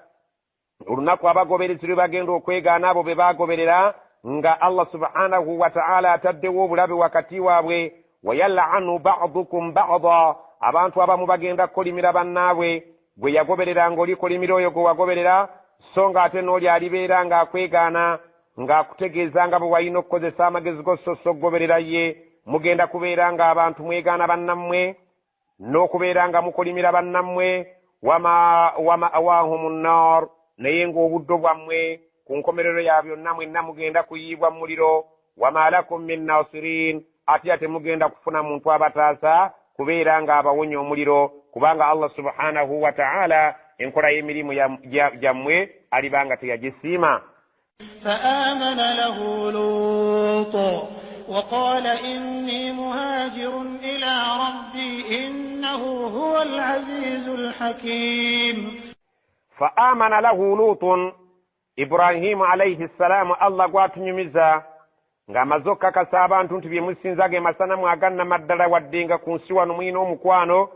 Olunaku abagoberezi lwe bagenda okwegaana abo be baagoberera, nga Allah subhanahu wa ta'ala ataddewo obulabe wakati waabwe. Wayal'anu ba'dukum ba'da, abantu abamu bagenda kukolimira bannaabwe, gwe yagoberera ng'olikolimira oyo gwe wagoberera, so ng'ate n'oli alibeera ng'akwegaana, ng'akutegeeza nga bwe walina okukozesa amagezi go so okugoberera ye. Mugenda kubeera ng'abantu mwegaana bannammwe, n'okubeera nga mukolimira bannammwe. Wama'wahumu nnar, naye ng'obuddo bwammwe ku nkomerero ya byonna mwenna mugenda kuyiibwa mu muliro. Wama lakum min nasirin, ate temugenda kufuna muntu abataasa kubeera ng'abawonya omuliro, kubanga Allah subhanahu wa ta'ala enkola y'emirimu gyammwe alibanga teyagisiima. فآمن له لوط وقال إني مهاجر إلى ربي إنه هو العزيز الحكيم. فآمن له لوط, إبراهيم عليه السلام الله gwatunyumiza ng'amaze okukakasa abantu nti bye musinza ge masanamu agannama ddala, wadde nga ku nsi wano mulina omukwano,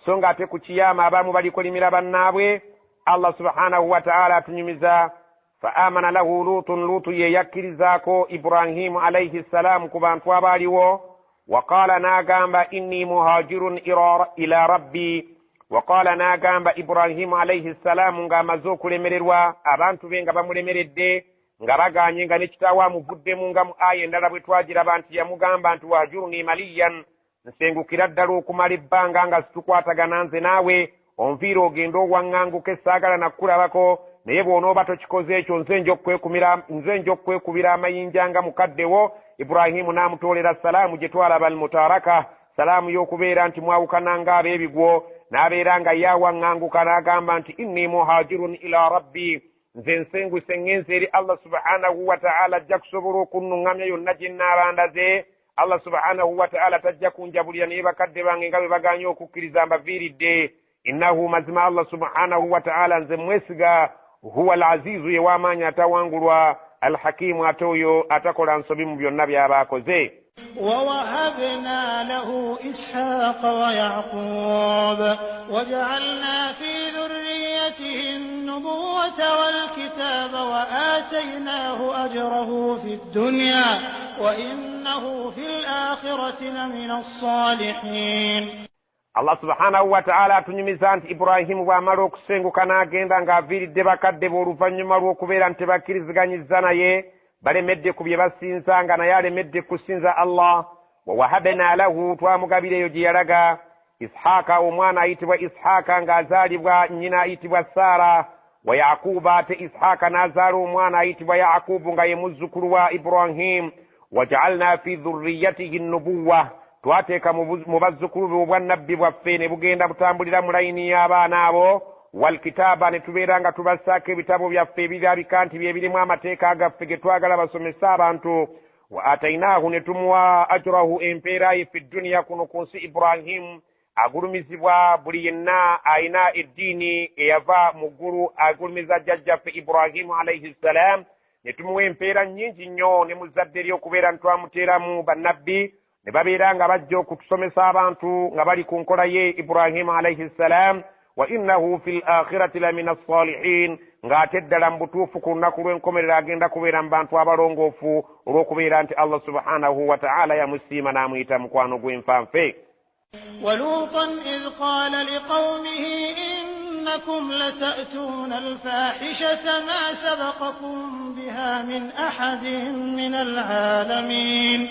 so ng'ate ku kiyama abamu balikolimira bannaabwe. Allah subhanahu wa ta'ala atunyumiza. Fa amana lahu Lutun, Lutu ye yakkirizaako Ibrahimu alayhi salamu ku bantu abaaliwo. وقال ناغامب إني مهاجر إلى ربي وقال ناغامب إبراهيم عليه السلام ngama zokulemererwa abantu be nga bamulemeredde nga baganye nga nekitawa muvuddemu nga mu aya endala bwe twagiraba nti yamugamba nti wahjurni maliyan nsengukira ddala okumala ebbanga nga situkwatagana nze naawe onviira ogenda owaŋŋanguka essaagala nakkulabako naye bw'onooba tokikoze ekyo nze nja okwekubira amayinja nga mukaddewo. Ibrahimu n'amutoolera salaamu gye twalaba almutaraka, salaamu y'okubeera nti mwawukananga ab'ebigwo, n'abeera nga yawaŋŋanguka n'agamba nti inni muhajirun ila rabbi, nze nsenguse ŋŋenze eri Allah subhanahu wa ta'ala ajja kusobola okunnuŋŋamya yonna gye nnaabandaze. Allah subhanahu wa ta'ala tajja kunjabulira naye bakadde bange nga bwe baganye okukkiriza mbaviiridde. Innahu mazima Allah subhanahu wa ta'ala nze mwesiga, huwa al-azizu yewamaanyi atawangulwa, al-hakimu ate oyo atakola nsobi mu byonna by'abaakoze. ووهبنا له إسحاق ويعقوب وجعلنا في ذريته النبوة والكتاب وآتيناه أجره في الدنيا وإنه في الآخرة لمن الصالحين. Allah subhanahu wa ta'ala atunyumiza nti Ibrahimu bw'amala okusenguka n'agenda ng'aviiridde bakadde b'oluvannyuma lw'okubeera nti tebakkiriziganyizza naye, balemedde ku bye basinzanga naye alemedde kusinza Allah. Wawahabna lahu, twamugabira eyo gye yalaga, Ishaaka, omwana ayitibwa Ishaaka ng'azaalibwa nnyina ayitibwa Saara. Wa Yaquba, ate Ishaaka n'azaala omwana ayitibwa Yaqubu nga ye muzzukulu wa Ibrahim. Waja'alna fi dhurriyyatihi nubuwwa, twateeka mu bazzukulu be obwannabbi bwaffe ne bugenda butambulira mu layini y'abaana abo. Walkitaaba, ne tubeera nga tubassaako ebitabo byaffe ebirabika nti bye birimu amateeka gaffe ge twagala basomese abantu. Wa atainaahu, ne tumuwa ajrahu, empeera ye fi dduniya, kuno ku nsi Ibrahimu agulumizibwa buli yenna ayina eddiini eyava mu ggulu, agulumiza jjajjaffe Ibrahimu alayhi salaam. Ne tumuwa empeera nnyingi nnyo ne muzadde eri okubeera ntwamuteeramu bannabbi ne babeera nga bajja okutusomesa abantu nga bali ku nkola ye Ibrahimu alayhi salaam. Wa innahu fil akhirati lamina as-salihin, ng'ate ddala mu butuufu ku lunaku lw'enkomerero agenda kubeera mu bantu abalongoofu olw'okubeera nti Allah subhanahu wa ta'ala yamusiima n'amuyita mukwano gw'enfanfe. ولوطا إذ قال لقومه إنكم لتأتون الفاحشة ما سبقكم بها من أحد من العالمين.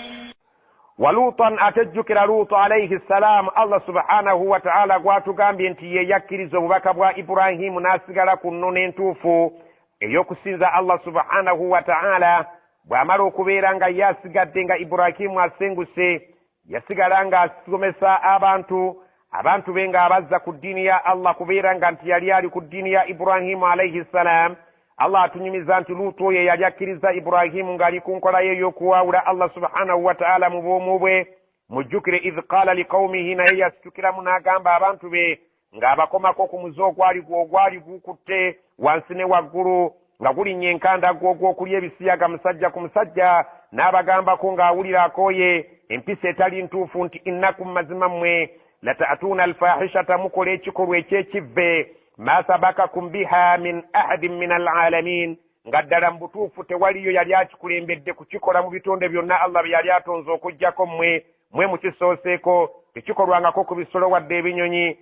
Walutan, atejjukira Luutu alayhi salaam, Allah subhanahu wa ta'ala gwatugambye nti ye yakkiriza obubaka bwa Ibrahimu n'asigala ku nnono entuufu ey'okusinza Allah subhanahu wa ta'ala. Bw'amala okubeera nga yasigadde nga Ibrahimu asenguse, yasigala nga asomesa abantu be nga abazza ku ddiini ya Allah, kubeera nga nti yali ali ku ddiini ya Ibrahimu alayhi salaam. Allah atunyumiza nti Luutu oyo yali akkiriza Ibrahimu ng'ali ku nkola ye ey'okuwaawula Allah subhanahu wa ta'ala mu bwomu bwe. Mujjukire idh qaala liqawmihi, naye yasitukiramu n'agamba abantu be ng'abakomako ku muze ogwali gukutte wansi ne waggulu nga gulinnya enkanda gw'ogw'okulya ebisiyaga musajja ku musajja, n'abagambako ng'awulira akooye empisa etali ntuufu nti innakum, mazima mmwe, lata'tuuna alfahishata, mukola ekikolwa eky'ekivve, ma sabakakum biha min ahadin min alalamin, nga ddala mu butuufu tewaliyo yali akikulembedde kukikola mu bitonde byonna Allah bye yali atonze okuggyako mmwe mukisooseeko. Tekikolwangako ku bisolo wadde ebinyonyi,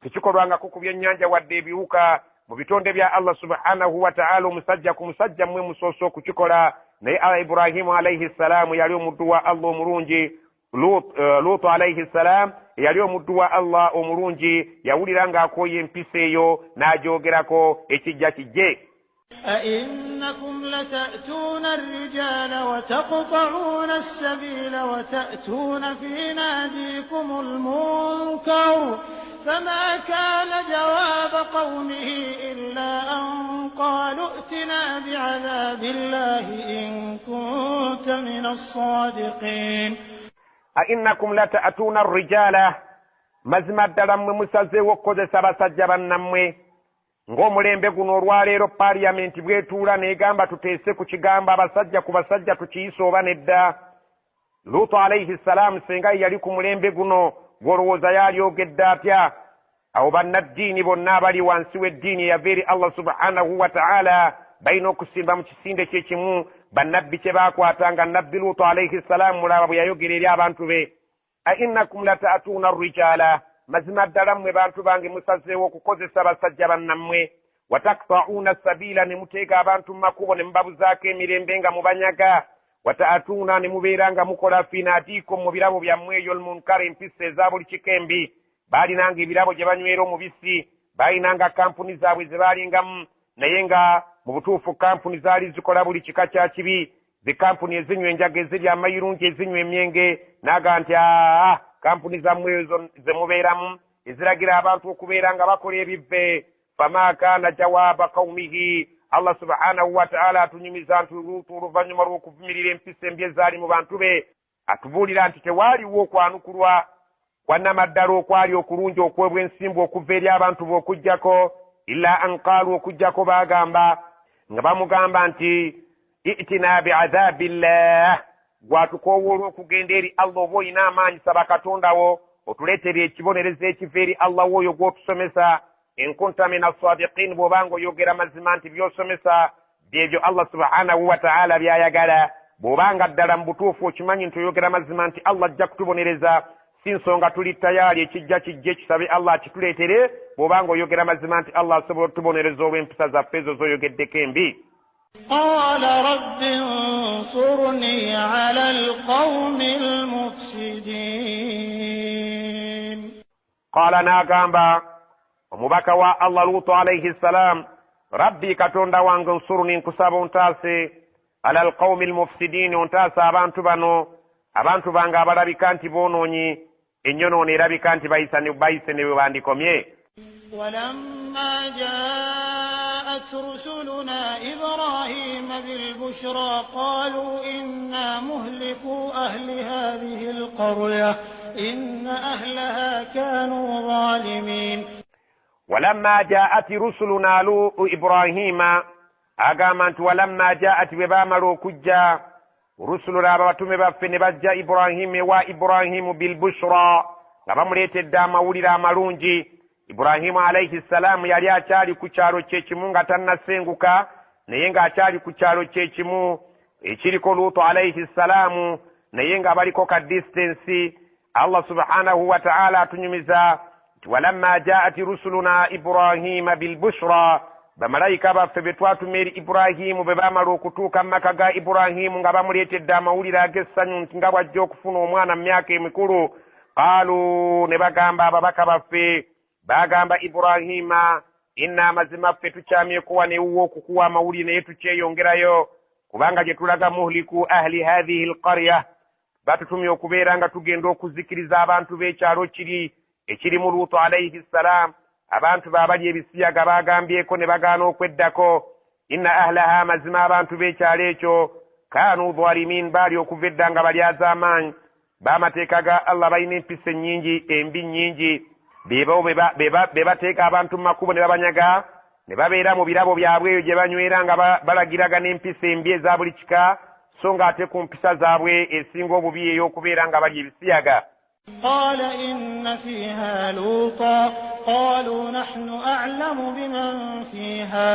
tekikolwangako ku byennyanja wadde ebiwuka. Mu bitonde bya Allah subhanahu wa ta'ala omusajja ku musajja mmwe musoose okukikola. Naye Ibrahimu alayhi salaamu yali omuddu wa Allah omulungi. Luutu alayhi salaam yali omuddu wa Allah omulungi, yawulira ng'akooye empisa eyo n'agyogerako ekijja kijje. أئنكم لتأتون الرجال وتقطعون السبيل وتأتون في ناديكم المنكر فما كان جواب قومه إلا أن قالوا ائتنا بعذاب الله إن كنت من الصادقين. أئنكم لتأتون الرجال، mazima ddala mmwe musazeewo okukozesa basajja bannammwe. Ng'omulembe guno olwaleero paaliyamenti bw'etuula n'egamba tuteese ku kigambo abasajja ku basajja tukiyise oba nedda. Luutu alayhi salaamu senga yali ku mulembe guno gw'olowooza yalyogedde atya? Awo bannaddiini bonna abali wansi w'eddiini eyava eri Allah subhanahu wa ta'ala balina okusimba mu kisinde kye kimu bannabbi kye baakwatanga nabbi luutu alayhi salaamu mulaba bwe yayogera eri abantu be ainnakum lata'tuuna arrijaala mazima ddala mmwe bantu bange musazeewo okukozesa basajja bannammwe watakta'uuna sabiila ne muteeka abantu mu makubo ne mubabuzaako emirembe nga mubanyaga wata'tuuna ne mubeera nga mukola finaatiikum mu birabo byammwe eyo lmunkara empisa eza buli kikembi baalinanga ebirabo gye banywera omubisi baalinanga kampuni zaabwe ze baalingamu naye nga mu butuufu kampuni zaali zikola buli kika kya kibi zikampuni ezinywa enjaga ezirya amayirungi ezinywa emyenge naga nti kampuni zammwe ezo ze mubeeramu eziragira abantu okubeera nga bakola ebivve fama kaana jawaaba qaumihi Allah subhanahu wa ta'ala atunyumiza nti Luutu oluvannyuma lw'okuvumirira empisa embi ezaali mu bantu be atubuulira nti tewaaliwo okwanukulwa kwannamaddala okwali okulungi okw'obwensimbu okuva eri abantu be okuggyako illa an qaalu okuggyako baagamba nga bamugamba nti itina bi'adhabillah gwatukoowoola okugenda eri Allah oba olina amaanyi saba katondawo otuleetere ekibonerezo ekiva eri Allah w'oyo gw'otusomesa in kunta min as-sadiqin bw'obanga oyogera mazima nti by'osomesa byebyo Allah subhanahu wa ta'ala by'ayagala bw'obanga ddala mu butuufu okimanyi nti oyogera mazima nti Allah ajja kutubonereza si nsonga tuli tayaali ekijja kijje kisabe Allah akituleetere bw'obanga oyogera mazima nti Allah asobola otubonereza olw'empisa zaffe ezo z'oyogeddeko embi. قال رب انصرني على القوم المفسدين قال ناغامبا omubaka wa Allah Luutu alayhi salam rabbi katonda wange nsuruni nkusaba ontaase ala alqawmi almufsidin ontaase abantu bano abantu bange abalabika nti boonoonyi ennyonoona erabika nti bayise ne bwe bandikomye. ولما جاءت رسلنا إبراهيم بالبشرى قالوا إنا مهلكو أهل هذه القرية إن أهلها كانوا ظالمين. ولما جاءت رسلنا إبراهيم أقامت ولما جاءت ببامرو كجا رسلنا باتم بفن بجا إبراهيم وإبراهيم بالبشرى غبامريت الدام ولد مرونجي Ibrahimu alayhi salamu yali akyali ku kyalo kyekimu nga tannasenguka naye nga akyali ku kyalo kyekimu ekiriko Luutu alayhi salamu naye nga baliko ka distance. Allah subhanahu wa ta'ala atunyumiza nti walamma jaati rusuluna Ibrahima bilbushra bamalayika baffe be twatuma eri Ibrahimu be baamala okutuuka mu maka ga Ibrahimu nga bamuleetedde amawulire ag'essanyu nti nga bw'ajja okufuna omwana mu myaka emikulu qaalu ne bagamba ababaka baffe bagamba Ibrahima inna mazima ffe tukyamyekuwa newuwa okukuwa amawulire naye tukyeyongerayo kubanga gye tulaga muhliku ahli hadhihi alqarya batutumye okubeera nga tugenda okuzikiriza abantu b'ekyalo ekirimu Luutu alayhi salam abantu baabali ebisiyaga bagambyeko ne bagaana okweddako inna ahlaha mazima abantu b'ekyalo ekyo kaanu dhalimin baali okuva edda nga balyaz'amaanyi b'amateeka ga Allah balina empisa ennyingi embi nnyingi be bateeka abantu mu makubo ne babanyaga ne babeera mu birabo byabwe eyo gye banywera nga balagiraga n'empisa embi eza buli kika so ng'ate ku mpisa zaabwe esinga obubi ey'okubeera nga bali ebisiyaga. قال إن فيها لوطا قالوا نحن أعلم بمن فيها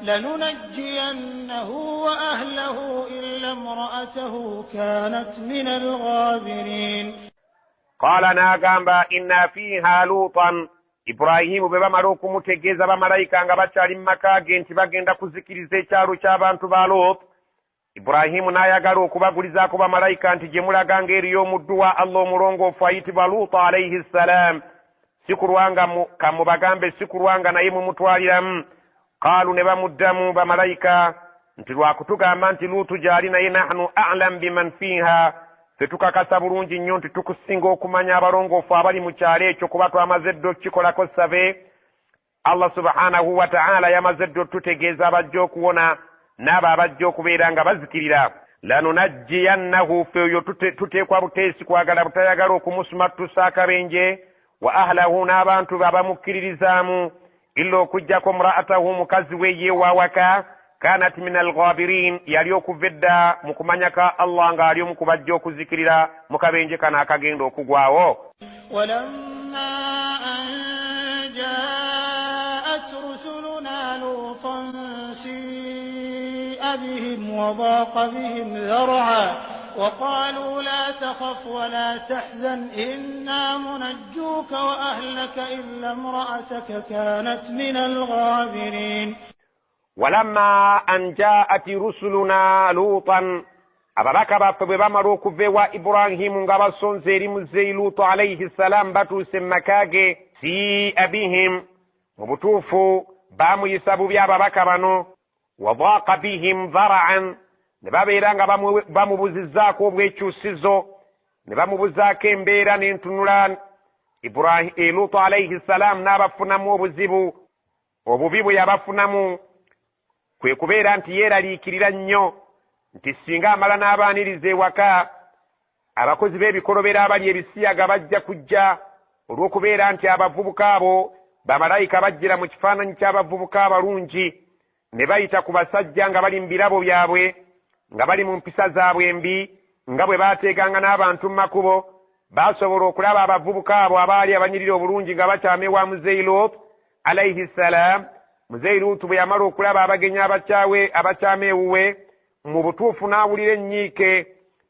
لننجينه وأهله إلا امرأته كانت من الغابرين. قال ناغامبا إن فيها لوطا Ibrahimu be bamala okumutegeeza bamalayika nga bakyali mu maka ge nti bagenda kuzikiriza ekyalo ky'abantu ba Luutu. Ibrahimu n'ayagala okubagulizaako bamalayika nti gye mulaga ng'eriyo omuddu wa Allah omulongoofu ayitibwa Luutu alayhi salaam si kulwanga kamubagambe si kulwanga naye mumutwaliramu. Qaalu ne bamuddamu bamalayika nti lwakutugamba nti Luutu gy'ali naye nahnu a'lam biman fiiha ffe tukakasa bulungi nnyo nti tukusinga okumanya abalongoofu abali mu kyalo ekyo kuba twamaze dda okukikolako sabe. Allah subhanahu wa ta'ala yamaze dda otutegeeza abajja okuwona n'abo abajja okubeera nga bazikirira. Lanunajjiyannahu ffe oyo tuteekwa buteesi kwagala butayagala okumusumatusa akabenje wa ahlahu n'abantu be abamukkiririzaamu illa okuggyako mra'atahu mukazi we ye wawaka kanat min alghabirin yali okuva edda mu kumanya ka Allah ng'ali omu ku bajja okuzikirira mu kabenje kano akagenda okugwawo. walamma an jaa'at rusuluna lutan si'a بهم وضاق بهم ذرعا وقالوا لا تخف ولا تحزن إنا منجوك وأهلك إلا امرأتك كانت من الغابرين. ولما أن جاءت رسلنا لوطا ababaka baffe bwe bamala okuva ewa iburahimu nga basonze eri muzeyi luutu alayhi salamu batuuse mmakage siia bihim mu butuufu baamuyisa bubi ababaka bano wadaaqa bihim dhara'an ne babeera nga bamubuzizzaako obwekyusizo ne bamubuzaako embeera n'entunula luutu alayhi salamu n'abafunamu obuzibu obubi bwe yabafunamu kwe kubeera nti yeeraliikirira nnyo nti singa amala n'abaaniriza ewaka abakozi b'ebikolobero abali ebisiyaga bajja kujja olw'okubeera nti abavubuka abo bamalayika bajjira mu kifaananyi ky'abavubuka abalungi ne bayita ku basajja nga bali mu birabo byabwe nga bali mu mpisa zaabwe embi nga bwe baateeganga n'abantu mu makubo baasobola okulaba abavubuka abo abaali abanyirira obulungi nga bakyama ewa muzeyi luutu alayhi salaam. muzeyi luutu bwe yamala okulaba abagenyi abakyama ewuwe mu butuufu n'awulira ennyiike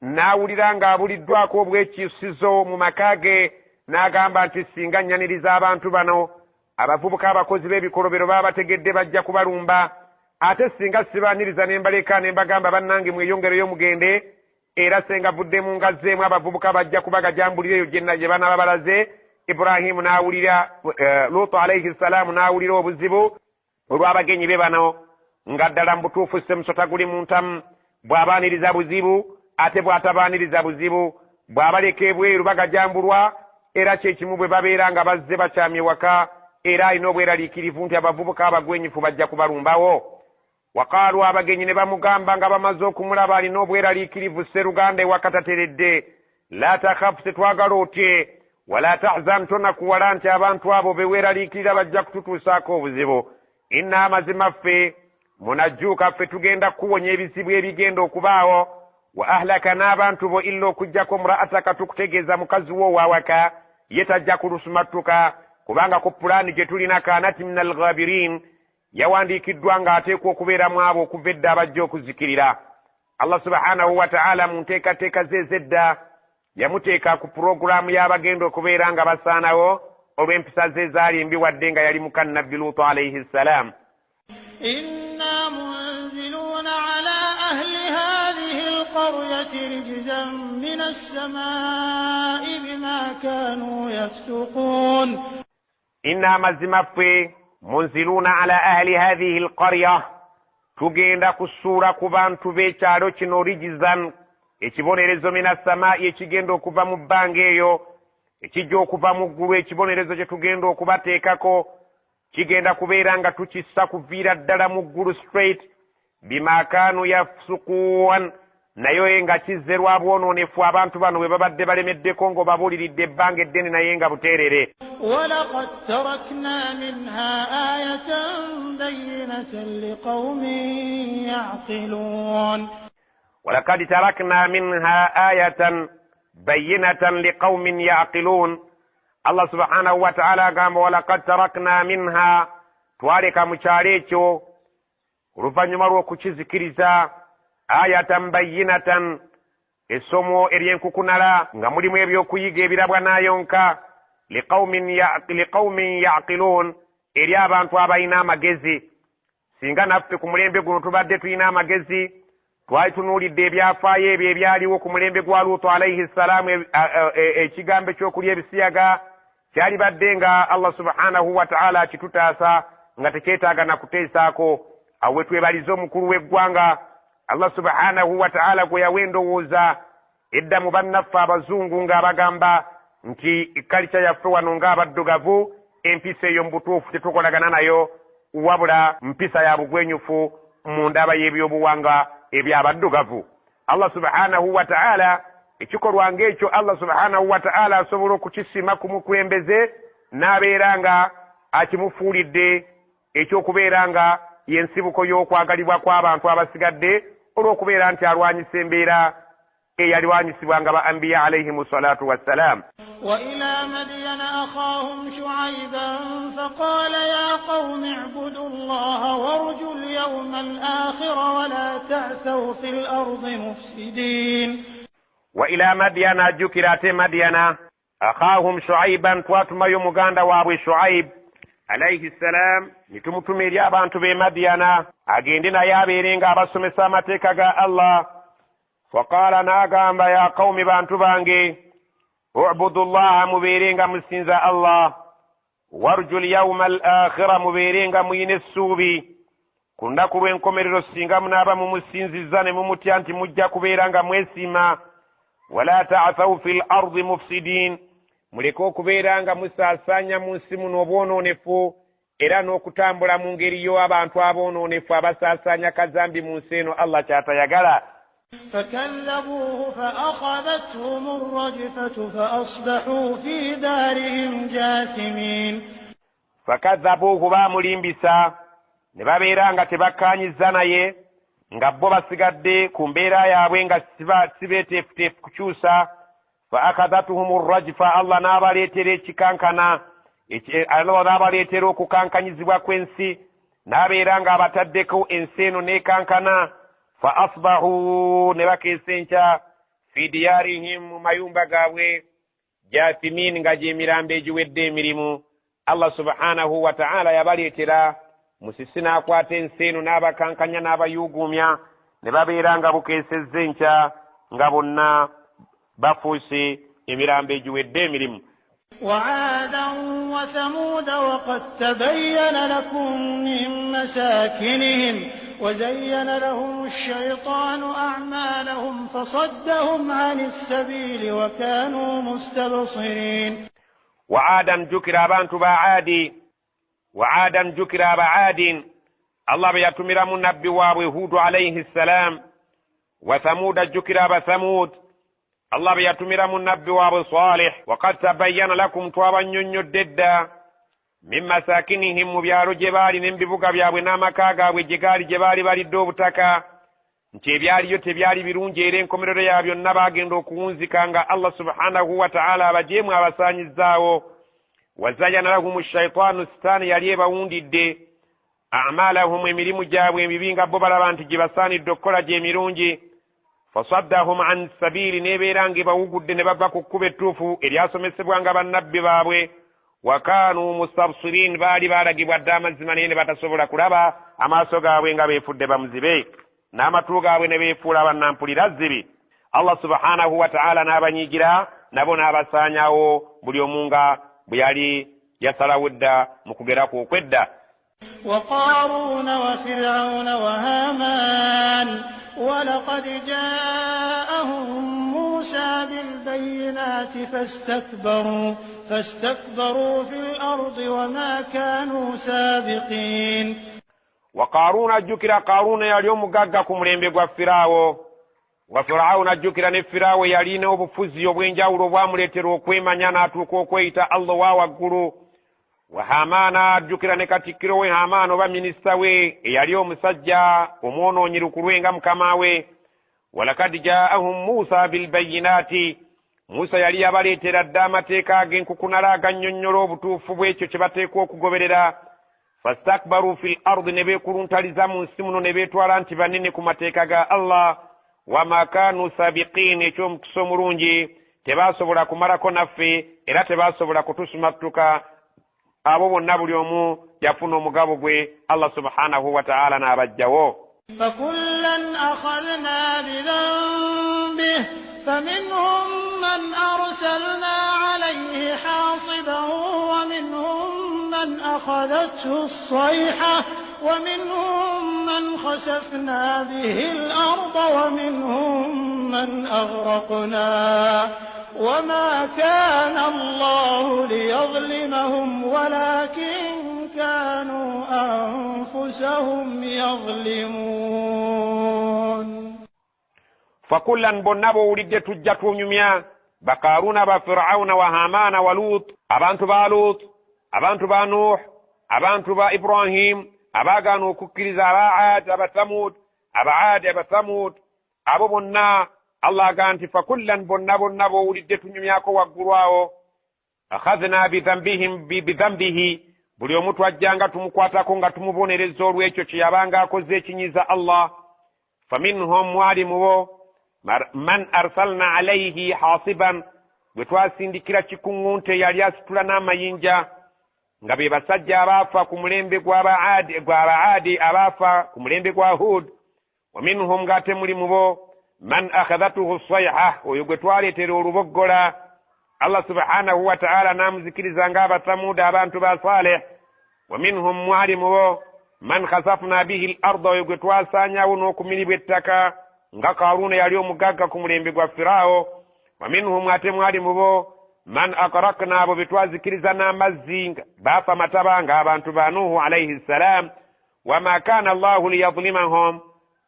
n'awulira ng'abuliddwako obwekyusizo mu maka ge n'agamba nti singa nnyaniriza abantu bano abavubuka abakozi b'ebikolobero baba bategedde bajja kubalumba ate singa sibaaniriza ne mbaleka ne mbagamba bannange mweyongereyo mugende era senga vuddemu ngazzeemu abavubuka bajja kubagajambulireyo gye banaba balaze. iburahimu n'awulira luutu alayhi salaamu n'awulira obuzibu olw'abagenyi be bano nga ddala mu butuufu semusota guli mu ntamu bw'abaaniriza buzibu ate bw'atabaaniriza buzibu bw'abaleka ebweru bagajambulwa era kyekimu bwe babeera nga bazze bakyamye waka era alina obweraliikirivu nti abavubuka abagwenyifu bajja kubalumbawo. wakaalu abagenyi ne bamugamba nga bamaze okumulaba alina obweraliikirivu seruganda ewaka tateredde la takhafu tetwagala otye wala tahzan tonakuwala nti abantu abo beweeraliikirira bajja kututuusaako obuzibu inna amazima ffe munajjuuka ffe tugenda kuwonya ebizibu ebigenda okubaawo wa ahlaka n'abantu bo illa okuggyako mura'ataka tukutegeeza mukazi wo waawaka ye tajja kulusumattuka kubanga ku pulaani gye tulina kaanati min alghabirin yawandiikiddwa ng'ateekwa okubeeramu abo okuva edda abajja okuzikirira. Allah subhanahu wa ta'ala mu nteekateeka ze ez'edda yamuteeka ku purogulaamu y'abagenda okubeera nga basaanawo olw'empisa ze zaali embi wadde nga yali muka nabbi luutu alayhi salaam. إنا منزلون على أهل هذه القرية رجزا من السماء بما كانوا يفسقون. إنا مزمفي منزلون على أهل هذه القرية tugenda kusuula ku bantu b'ekyalo kino rijizan ekibonerezo mina samaa'i ekigenda okuva mu bbanga eyo ekijja okuva mu ggulu ekibonerezo kye tugenda okubateekako kigenda kubeera nga tukissa kuviira ddala mu ggulu straight bima kaanu yafusukuun naye nga kizze lwa bwonoonefu abantu bano bwe babadde balemeddeko ng'obabuuliridde ebbanga eddene naye nga buteerere. ولقد تركنا منها آية بينة لقوم يعقلون. ولقد تركنا منها آية بينة لقوم يعقلون. Allah subhanahu wa ta'ala agamba walaqad tarakna minha twaleka mu kyalo ekyo oluvannyuma lw'okukizikiriza ayatan bayinatan essomo ery'enkukunala nga mulimu ebyokuyiga ebirabwa n'ayonka liqaumin yaqiluun eri abantu abalina amagezi. singa naffe ku mulembe guno tubadde tulina amagezi twali tunuulidde ebyafaayo ebyo ebyaliwo ku mulembe gwa luutu alayhi salaamu ekigambo ekyokulya ebisiyaga kyali badde nga Allah subhanahu wa ta'ala akitutaasa nga tekyetaaga na kuteesaako. awe twebaliza omukulu w'eggwanga Allah subhanahu wa ta'ala gwe yawa endowooza edda mu bannaffe abazungu ng'abagamba nti kalica yaffe wano ng'abaddugavu empisa eyo mu butuufu tetukolagana nayo wabula mpisa ya bugwenyufu mu ndaba y'ebyobuwanga ebyabaddugavu. Allah subhanahu wa ta'ala ekikolwa ng'ekyo Allah subhanahu wa ta'ala asobola okukisima ku mukulembeze n'abeera nga akimufuulidde ekyokubeera nga y'ensibuko y'okwagalibwa kw'abantu abasigadde olw'okubeera nti alwanyisa embeera eyalwanyisibwanga ba anbiya alayhimu salatu wassalaam. وإلى مدين أخاهم شعيبا فقال يا قوم اعبدوا الله وارجوا اليوم الآخر ولا تعثوا في الأرض مفسدين. وإلى مدين جكرات مدين أخاهم شعيبا تواتما يمغاندا وابو شعيب عليه السلام نتمتميري abantu be Madiana agendina yaberenga abasomesa amateeka ga Allah. Faqala nagamba ya qaumi bantu bange u'budu Allah muberenga musinza Allah warju al-yawma al-akhira muberenga muyine essuubi kundaku lw'enkomerero singa munaaba mumusinziza ne mumutya nti mujja kubeeranga mwesiima wala ta'thaw fil ardi mufsidin muleke okubeeranga musaasaanya mu nsi muno obwonoonefu era n'okutambula mu ngeri yo abantu abonoonefu abasaasaanya kazambi mu nsi eno Allah kyatayagala. فكذبوه فأخذتهم الرجفة فأصبحوا في دارهم جاثمين. فكذبوه bamulimbisa ne babeera nga tebakkaanyiza naye nga bo basigadde ku mbeera yaabwe nga sibeeteefuteefu kukyusa. fa akadhatuhum rajfa Allah n'abaleetera ekikankana Allah n'abaleetera okukankanyizibwa kw'ensi n'abeera nga abataddeko ensi eno n'ekankana. fa asbahu ne bakeesa enkya fi diyarihim mu mayumba gaabwe jathimin nga gy'emirambo egiwedde emirimu. Allah subhanahu wa ta'ala yabaleetera musisi n'akwata ensi eno n'abakankanya n'abayuugumya ne babeera nga bukeesezza enkya nga bonna bafuuse emirambo egiwedde emirimu. وعادا وثمود وقد تبين لكم من مساكنهم وزين لهم الشيطان أعمالهم فصدهم عن السبيل وكانوا مستبصرين. وعادا جكر بانت بعادي وعادا جكر بعاد الله بيتمر من نبي وهود عليه السلام. وثمود جكر بثمود الله بيتمر من نبي وصالح. وقد تبين لكم توابا ينجد من مساكنهم بيارو جبال نمببوك بيابو نامكاغا وجيغال جبال بالدو بتاكا nti ebyaliyo tebyali birungi era enkomerero yaabyo nabagenda okuwunzikanga Allah subhanahu wa ta'ala abajeemu abasaanyizaawo. wazayana lahum shaitaanu sitaani yali ebawundidde a'malahum emirimu gyabwe emibi nga bo balaba nti gye basaanidde okukola gyemirungi. fasaddahum an sabiili n'ebeera nga ebawugudde ne bava ku kkuba ettuufu eryasomesebwanga bannabbi baabwe. wakaanu mustabsiriin baali baalagibwa dde amazima naye ne batasobola kulaba amaaso gaabwe nga beefudde bamuzibe n'amatu gaabwe ne beefuula bannampulira zzibi. Allah subhanahu wa ta'ala n'abanyiigira nabo n'abasaanyaawo buli omu nga bwe yali yasalawo dda mu kugerako okwedda. وقارون وفرعون وهامان ولقد جاءهم موسى بالبينات فاستكبروا في الأرض وما كانوا سابقين. وقارون جكر قارون ياليوم مغاغا كمرembe gwa Firawo. وفرعون جكر ne Firawo yalina obufuzi obw'enjawulo bwamuleetera okwemanya n'atuuka okweyita Allah wa waggulu. Wahamana jukira ne katikkiro we Hamana oba minisita we eyali omusajja omwonoonyiruku lwenga mukama we. walakad jaahum Musa bilbayinati Musa yali yabaleetera dda amateeka ag'enkukunala agannyonnyola obutuufu bw'ekyo kye bateekwa okugoberera. fastakbaru fil ardi ne beekuluntaliza mu nsi muno ne beetwala nti banene ku mateeka ga Allah. wama kaanu sabiqiin eky'omukisa omulungi tebaasobola kumalako naffe era tebaasobola kutusumattuka. abo bonna buli omu yafuna omugabo gwe Allah subhanahu wa ta'ala n'abajjawo. فكلا أخذنا بذنبه فمنهم من أرسلنا عليه حاصبا ومنهم من أخذته الصيحة ومنهم من خسفنا به الأرض ومنهم من أغرقنا وما كان الله ليظلمهم ولكن كانوا أنفسهم يظلمون. فكلا بنابو ولد تجت ونميا بقارون بفرعون وهامان ولوط أبانت بالوط أبانت بنوح أبانت بإبراهيم أباغانو ككريز أبا عاد أبا ثمود أبا عاد أبا ثمود أبو بنا الله قانت فكلا بنابو ولد تنمياكو وقرواو akhadhna bidhambihi buli omu twajjanga tumukwatako nga tumubonereza olw'ekyo kye yabanga akoze ekinyiza Allah. faminhum mwalimu bo man arsalna alayhi hasiban bwe twasindikira kikuŋŋunte yali asitula n'amayinja nga be basajja abaafa ku mulembe gw'abaadi abaafa ku mulembe gwa Hud. wa minhum ng'ate mulimu bo man akhadhatuhu sayha oyo gwe twaleetera oluboggola. Allah subhanahu wa ta'ala n'amuzikiriza ng'abatamuda abantu ba Saleh. wa minhum mwalimu bo man khasafna bihi al-arda oyo gwe twasaanyawo n'okumiribwa ettaka nga Karuna yali omugagga ku mulembe gwa Firaawo. wa minhum ate mwalimu bo man akrakna abo be twazikiriza n'amazzi baafa mataba ng'abantu ba Nuhu alayhi salam. wama kana Allahu liyadhlimahum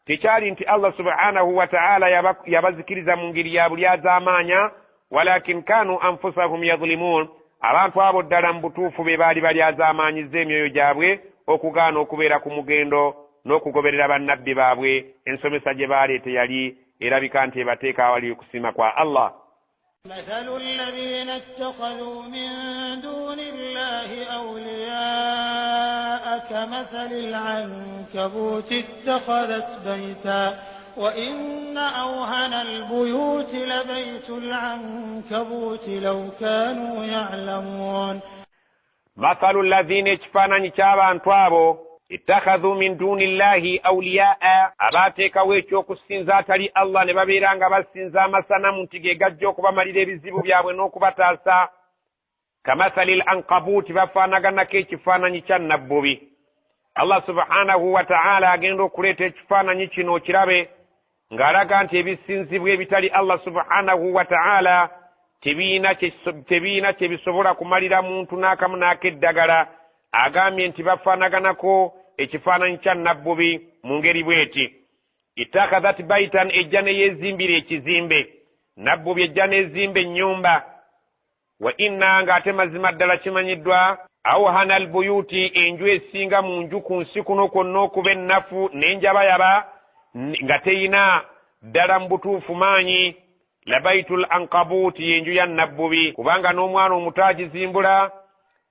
tekyali nti Allah subhanahu wa ta'ala yabazikiriza mu ngeri ya bulyazaamaanya walakin kanu anfusahum yadhlimun abantu abo ddala mu butuufu be baali balyazaamaanyiza emyoyo gyabwe okugaana okubeera ku mugendo n'okugoberera bannabbi baabwe. ensomesa gye baaleete yali erabika nti ebateeka awali okusiima kwa Allah. مثل الذين اتخذوا من دون الله أولياء كمثل العنكبوت اتخذت بيتا وإن أوهن البيوت لبيت العنكبوت لو كانوا يعلمون. مثل الذين اكفانني ky'abantu abo ittakhadhu min dunillahi awliyaa abateekawo ekyokusinza atali Allah ne babeera nga basinza amasanamu nti ge gajja okubamalira ebizibu byabwe n'okubataasa. kamathalil ankabuuti bafaanaganako ekifaananyi kya nabbubi. Allah subhanahu wa ta'ala agenda okuleeta ekifaananyi kino okirabe ng'alaga nti ebisinzibwa ebitali Allah subhanahu wa ta'ala tebiina kye bisobola kumalira muntu n'akamu n'akeddagala. agambye nti bafaanaganako ekifaananyi kya nabbubi mu ngeri bweti. ittakhadhat baitan ejja ne yeezimbira ekizimbe. nabbubi ejja n'ezimba ennyumba. wa inna ng'ate mazima ddala kimanyiddwa awhana albuyuti enju esinga mu nju ku nsi kuno kwonna okuba ennafu n'enjabayaba nga teyina ddala mu butuufu maanyi labaitul ankabuuti enju ya nabbubi. kubanga n'omwana omuto agizimbula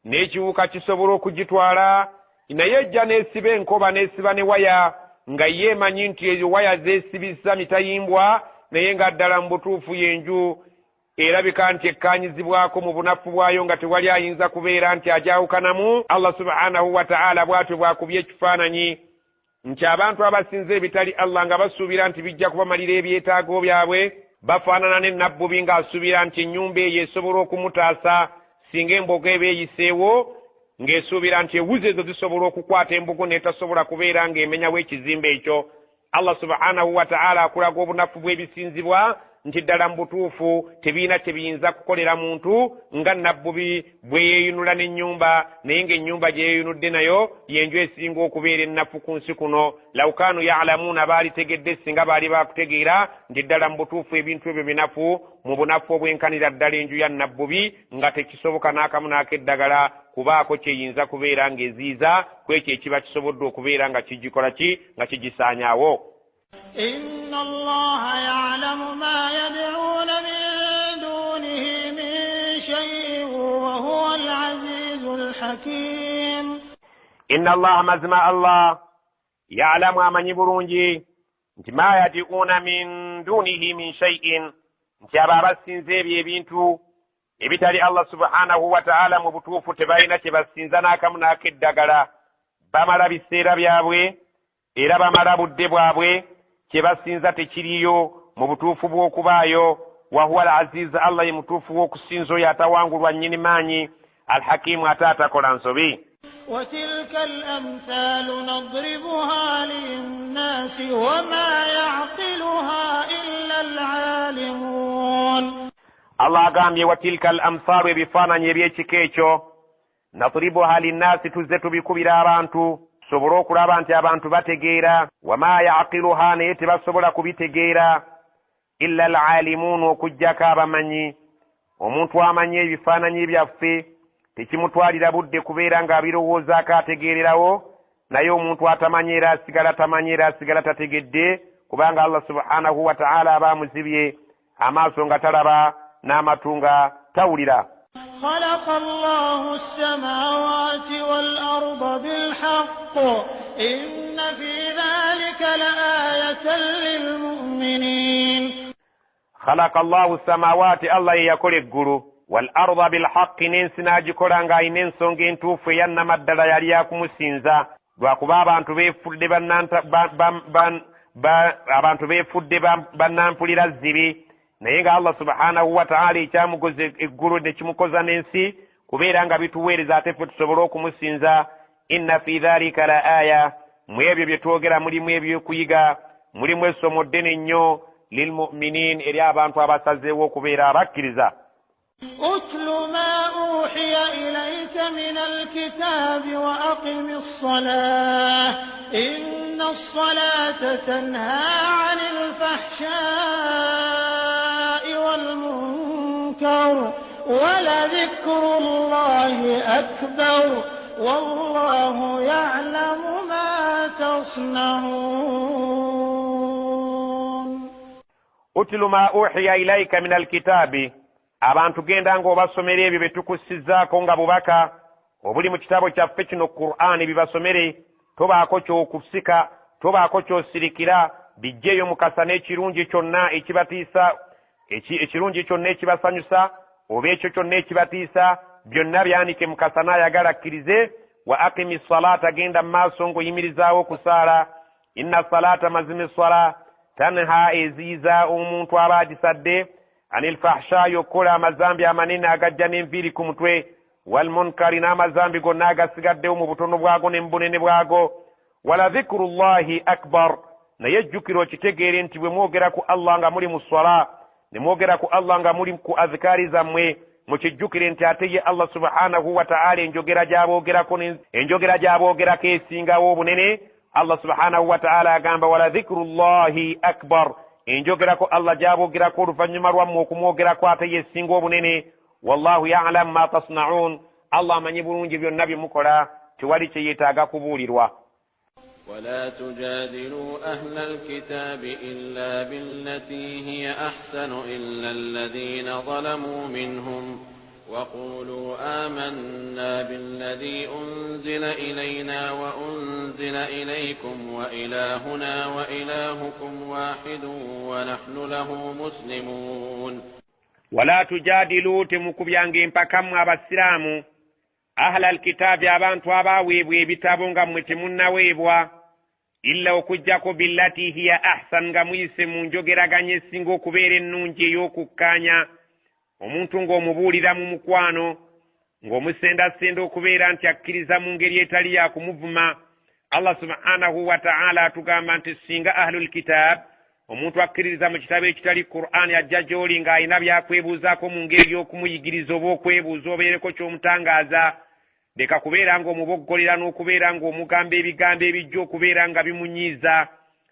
n'ekiwuka kisobola okugitwala naye ejja n'esiba enkoba n'esiba ne waya nga yeemanyi nti ezo waya zeesibisa mitayimbwa naye nga ddala mu butuufu y'enju erabika nti ekkaanyizibwako mu bunafu bwayo nga tewali ayinza kubeera nti ajaawukanamu. Allah subhanahu wa ta'ala bw'atyo bw'akubye ekifaananyi nti abantu abasinza ebitali Allah nga basuubira nti bijja kubamalira ebyetaago byabwe bafaanana ne nabbubi ng'asuubira nti ennyumba eyo esobola okumutaasa singa embogo eba eyiseewo ng'esuubira nti ewuzi ezo zisobola okukwata embogo n'etasobola kubeera ng'emenyawo ekizimbe ekyo. Allah subhanahu wa ta'ala akulaga obunafu bw'ebisinzibwa nti ddala mu butuufu tebiina kye biyinza kukolera muntu nga nabbubi bwe yeeyunula n'ennyumba naye ng'ennyumba gye yeeyunudde nayo y'enju esinga okubeera ennafu ku nsi kuno. law kaanu ya'lamuuna baali tegedde singa baali baakutegeera nti ddala mu butuufu ebintu ebyo binafu mu bunafu obwenkanira ddala enju ya nabbubi nga tekisoboka n'akamu n'akeddagala kubaako kyeyinza kubeera ng'eziiza ku ekyo ekiba kisobodde okubeera nga kigikola ki nga kigisaanyaawo. إن الله يعلم ما يدعون من دونه من شيء وهو العزيز الحكيم. إن الله مزما الله يعلم أمني برونجي nti ma yad'una min dunihi min shay'in nti abo abasinza ebyo ebintu ebitali Allah subhanahu wa ta'ala mu butuufu tebalina kye basinza n'akamu n'akeddagala. bamala biseera byabwe era bamala budde bwabwe kye basinza tekiriyo mu butuufu bw'okubaayo. wa huwa al-aziz Allah ye mutuufu w'okusinza oyo atawangulwa nnyini maanyi al-hakimu ate atakola nsobi. وتلك الأمثال نضربها للناس وما يعقلها إلا العالمون. Allah agambye watilka al-amsalu ebifaananyi eby'ekika ekyo nadribuha linnaasi tuzze tubikubira abantu tusobole okulaba nti abantu bategeera. wama yaqiluha naye tebasobola kubitegeera illa al-alimun okuggyako abamanyi. omuntu amanyi ebifaananyi byaffe tekimutwalira budde kubeera ng'abirowoozaako ategeererawo naye omuntu atamanyi era asigala tamanyi era asigala tategedde kubanga Allah subhanahu wa ta'ala aba amuzibye amaaso nga talaba n'amatu nga tawulira. خلق الله السماوات والأرض بالحق إن في ذلك لآية للمؤمنين خلق الله السماوات الله يقول الجرو والأرض بالحق ننسنا جكورانغا ينسونغ انتوف ينما الدلا يلياكم السنزا lwakuba abantu beefudde bannampulira zibi naye nga Allah subhanahu wa ta'ala ekyamukoze eggulu ne kimukoza n'ensi kubeera nga bituweereza ate ffe tusobole okumusinza. Inna fi dhalika la aya, mu ebyo bye twogera mulimu ebyokuyiga, mulimu essomo ddene ennyo lilmu'minin, eri abantu abasazeewo okubeera abakkiriza. اتل ما أوحي إليك من الكتاب وأقم الصلاة إن الصلاة تنهى عن الفحشاء والمنكر ولذكر الله أكبر والله يعلم ما تصنعون. اتل ما أوحي إليك من الكتاب، abantu genda ng'obasomera ebyo bye tukussizzaako nga bubaka obuli mu kitabo kyaffe kino Qur'ani, bibasomere, tobaako ky'okusika, tobaako ky'osirikira, bijjeeyo mukasa n'ekirungi kyonna ekibatiisa, ekirungi kyonna ekibasanyusa oba ekyo kyonna ekibatiisa, byonna byanike mukasa n'ayagala akkirize. Wa aqimi salaata, genda mu maaso ng'oyimirizaawo okusaala. Inna salaata, mazima swala, tanha, eziyiza omuntu aba agisadde, anil fahshayi, okukola amazambi amanene agajja n'enviiri ku mutwe, wal munkari, n'amazambi gonna agasigaddewo mu butono bwago ne mu bunene bwago. Wala dhikrullahi akbar, naye jjukira okitegeere nti bwe mwogera ku Allah nga muli mu swala, ne mwogera ku Allah nga muli ku azikaari zammwe, mukijjukire nti ate ye Allah subhanahu wa ta'ala enjogera gy'aboogerako esingawo obunene. Allah subhanahu wa ta'ala agamba wala dhikrullahi akbar, enjogerako Allah gy'aboogerako oluvannyuma lwammwe okumwogerako ate yesinga obunene. Wallahu ya'lamu ma tasna'un, Allah amanyi bulungi byonna bye mukola, tewali kye yeetaaga kubuulirwa. ولا تجادلوا أهل الكتاب إلا بالتي هي أحسن إلا الذين ظلموا منهم وقولوا آمنا بالذي أنزل إلينا وأنزل إليكم وإلهنا وإلهكم واحد ونحن له مسلمون. ولا تجادلوا تمكبيانجين بكم أبسلام أهل الكتاب abantu abaweebwa ebitabo nga mmwe temunnaweebwa, illa okujjako billati hiya ahsan, nga muyise mu njogeraganya esinga okubeera ennungi ey'okukkaanya, omuntu ng'omubuulira mu mukwano, ng'omusendasenda okubeera nti akkiriza mu ngeri etali ya kumuvuma. Allah subhanahu wa ta'ala atugamba nti singa ahlul kitab, omuntu akkiririza mu kitabo ekitali Qur'ani, ajja gy'oli ng'alina byakwebuuzaako mu ngeri y'okumuyigiriza oba okwebuuza obeereko ky'omutangaaza, leka kubeera ng'omuboggolera n'okubeera ng'omugamba ebigambo ebijja okubeera nga bimunyiiza.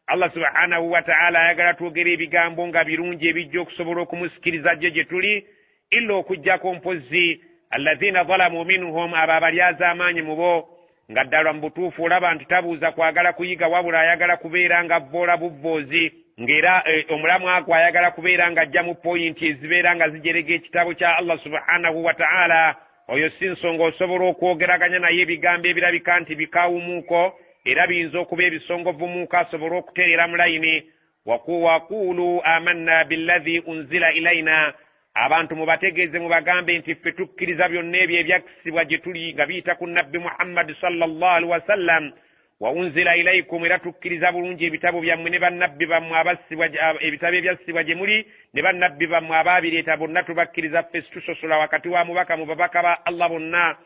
Allah subhanahu wa ta'ala ayagala twogera ebigambo nga birungi ebijja okusobola okumusikiriza gye tuli, illa okujjako mpozi alladhina zalamu minhum, abo abalyaza amaanyi mu bo, nga ddala mu butuufu olaba nti tabuuza kwagala kuyiga wabula ayagala kubeera nga vvoola buvvoozi, ng'era omulamu agwo ayagala kubeera nga ajja mu poyinti ezibeera nga zijerega ekitabo kya Allah subhanahu wa ta'ala. Oyo si nsonga osobola okwogeraganya naye ebigambo ebirabika nti bikawumuuko era biyinza okuba ebisongovumuuko, asobola okutereera mu layini. Waqulu amanna billadhi unzila ilayna, abantu mubategeeze mubagambe nti ffe tukkiriza byonna ebyo ebyakisibwa gye tuli nga biyita ku nabbi Muhammad sallallahu alaihi wasallam. Wa unzila ilaykum, era tukkiriza bulungi ebitabo byammwe ne bannabbi bammwe abassibwa, ebitabo ebyassibwa gye muli ne bannabbi bammwe abaabireeta bonna tubakkiriza ffe, situsosola wakati wa mubaka mu babaka ba Allah bonna.